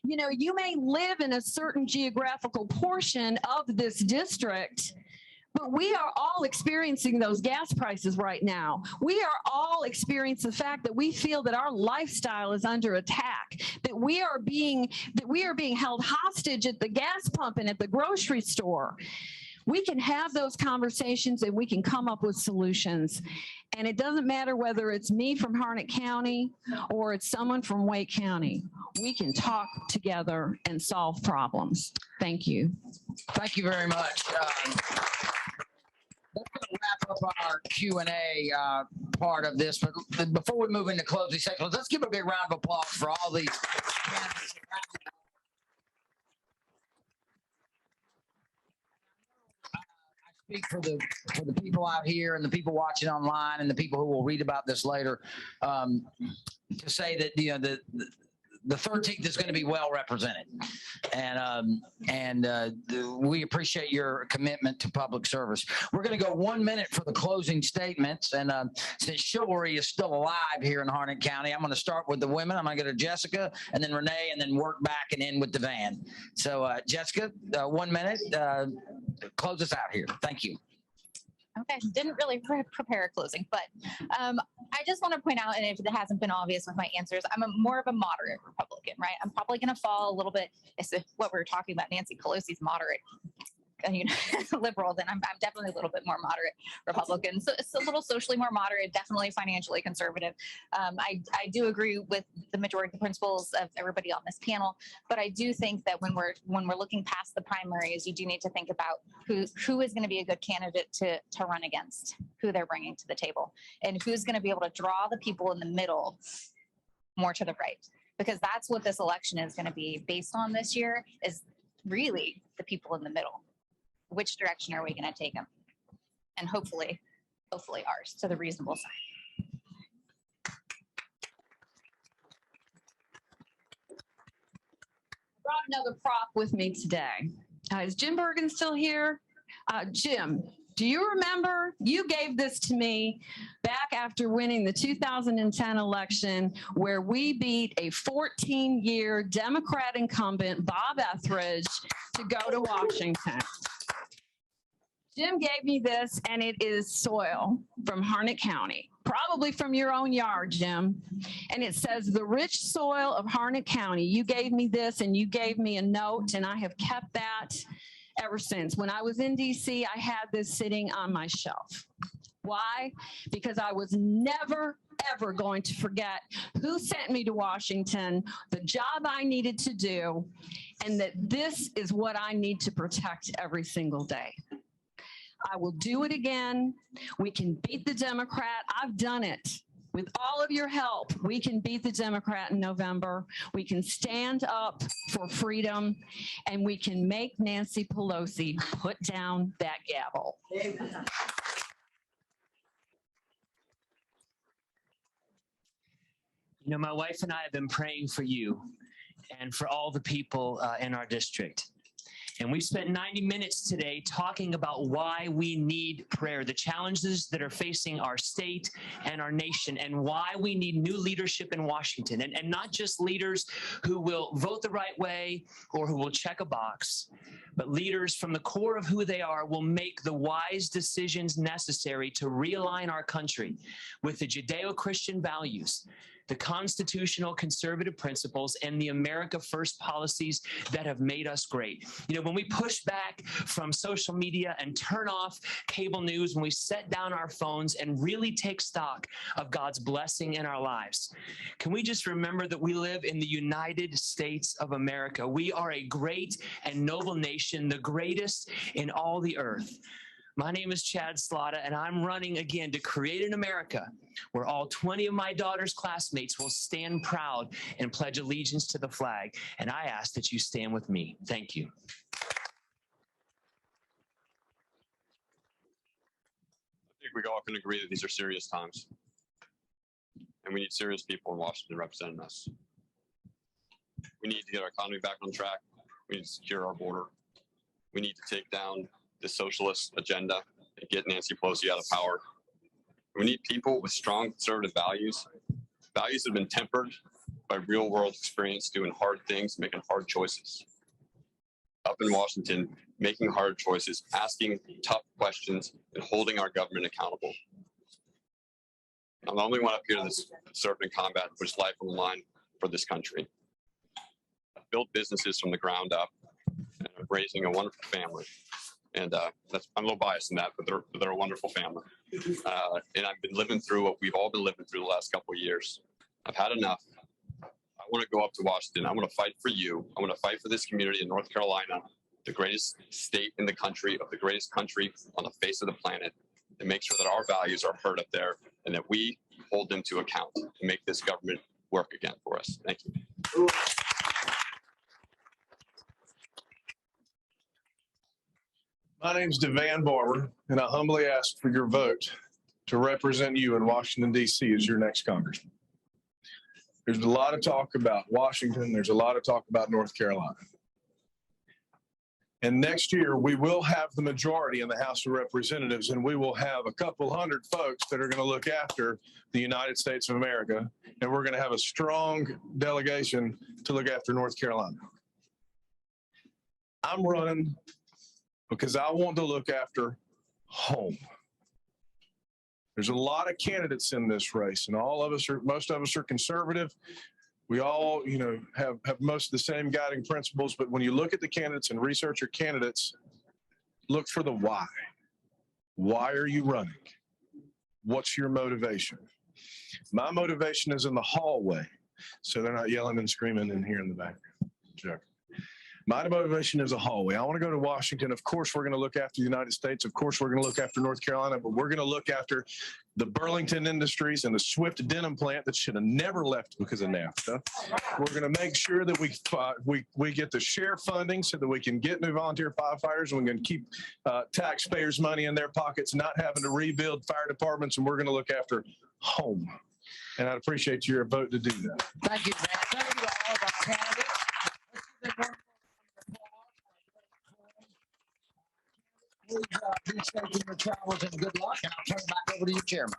You know, you may live in a certain geographical portion of this district, but we are all experiencing those gas prices right now. We are all experiencing the fact that we feel that our lifestyle is under attack, that we are being held hostage at the gas pump and at the grocery store. We can have those conversations and we can come up with solutions. And it doesn't matter whether it's me from Harnett County or it's someone from Wake County. We can talk together and solve problems. Thank you. Thank you very much. That's going to wrap up our Q&A part of this. But before we move into closing sections, let's give a big round of applause for all these candidates. I speak for the people out here and the people watching online and the people who will read about this later, to say that the 13th is going to be well represented, and we appreciate your commitment to public service. We're going to go 1 minute for the closing statements, and since chivalry is still alive here in Harnett County, I'm going to start with the women. I'm going to go to Jessica, and then Renee, and then work back and end with the van. So Jessica, 1 minute, close us out here. Thank you. Okay, didn't really prepare a closing, but I just want to point out, and if it hasn't been obvious with my answers, I'm more of a moderate Republican, right? I'm probably going to fall a little bit, as if what we were talking about, Nancy Pelosi's moderate. liberal, then I'm definitely a little bit more moderate Republican. So it's a little socially more moderate, definitely financially conservative. I do agree with the majority of the principles of everybody on this panel, but I do think that when we're looking past the primaries, you do need to think about who is going to be a good candidate to run against, who they're bringing to the table, and who's going to be able to draw the people in the middle more to the right, because that's what this election is going to be based on this year, is really the people in the middle. Which direction are we going to take them? And hopefully ours, to the reasonable side. Brought another prop with me today. Is Jim Bergen still here? Jim, do you remember you gave this to me back after winning the 2010 election, where we beat a 14-year Democrat incumbent, Bob Etheridge, to go to Washington? Jim gave me this, and it is soil from Harnett County, probably from your own yard, Jim. And it says, "The rich soil of Harnett County." You gave me this, and you gave me a note, and I have kept that ever since. When I was in DC, I had this sitting on my shelf. Why? Because I was never, ever going to forget who sent me to Washington, the job I needed to do, and that this is what I need to protect every single day. I will do it again. We can beat the Democrat. I've done it. With all of your help, we can beat the Democrat in November. We can stand up for freedom, and we can make Nancy Pelosi put down that gavel. You know, my wife and I have been praying for you and for all the people in our district. And we've spent 90 minutes today talking about why we need prayer, the challenges that are facing our state and our nation, and why we need new leadership in Washington. And not just leaders who will vote the right way or who will check a box, but leaders from the core of who they are will make the wise decisions necessary to realign our country with the Judeo-Christian values, the constitutional conservative principles, and the America First policies that have made us great. You know, when we push back from social media and turn off cable news, when we set down our phones and really take stock of God's blessing in our lives, can we just remember that we live in the United States of America? We are a great and noble nation, the greatest in all the earth. My name is Chad Slotta, and I'm running again to create an America where all 20 of my daughter's classmates will stand proud and pledge allegiance to the flag. And I ask that you stand with me. Thank you. I think we all can agree that these are serious times. And we need serious people in Washington representing us. We need to get our economy back on track. We need to secure our border. We need to take down the socialist agenda and get Nancy Pelosi out of power. We need people with strong conservative values, values that have been tempered by real world experience, doing hard things, making hard choices. Up in Washington, making hard choices, asking tough questions, and holding our government accountable. I'm the only one up here that's served in combat, put his life on the line for this country. I've built businesses from the ground up, and I'm raising a wonderful family. And I'm a little biased in that, but they're a wonderful family. And I've been living through what we've all been living through the last couple of years. I've had enough. I want to go up to Washington. I want to fight for you. I want to fight for this community in North Carolina, the greatest state in the country, of the greatest country on the face of the planet, and make sure that our values are heard up there and that we hold them to account and make this government work again for us. Thank you. My name's DeVan Barber, and I humbly ask for your vote to represent you in Washington, D.C. as your next congressman. There's a lot of talk about Washington. There's a lot of talk about North Carolina. And next year, we will have the majority in the House of Representatives, and we will have a couple hundred folks that are going to look after the United States of America, and we're going to have a strong delegation to look after North Carolina. I'm running because I want to look after home. There's a lot of candidates in this race, and most of us are conservative. We all, have most of the same guiding principles, but when you look at the candidates and research your candidates, look for the why. Why are you running? What's your motivation? My motivation is in the hallway, so they're not yelling and screaming in here in the background. Joke. My motivation is a hallway. I want to go to Washington. Of course, we're going to look after the United States. Of course, we're going to look after North Carolina, but we're going to look after the Burlington Industries and the Swift Denim plant that should have never left because of NAFTA. We're going to make sure that we get the share funding so that we can get new volunteer firefighters, and we're going to keep taxpayers' money in their pockets, not having to rebuild fire departments, and we're going to look after home. And I'd appreciate your vote to do that. Thank you, Matt. Thank you to all of our candidates. Please be safe in your travels and good luck. And I'll turn it back over to you, Chairman.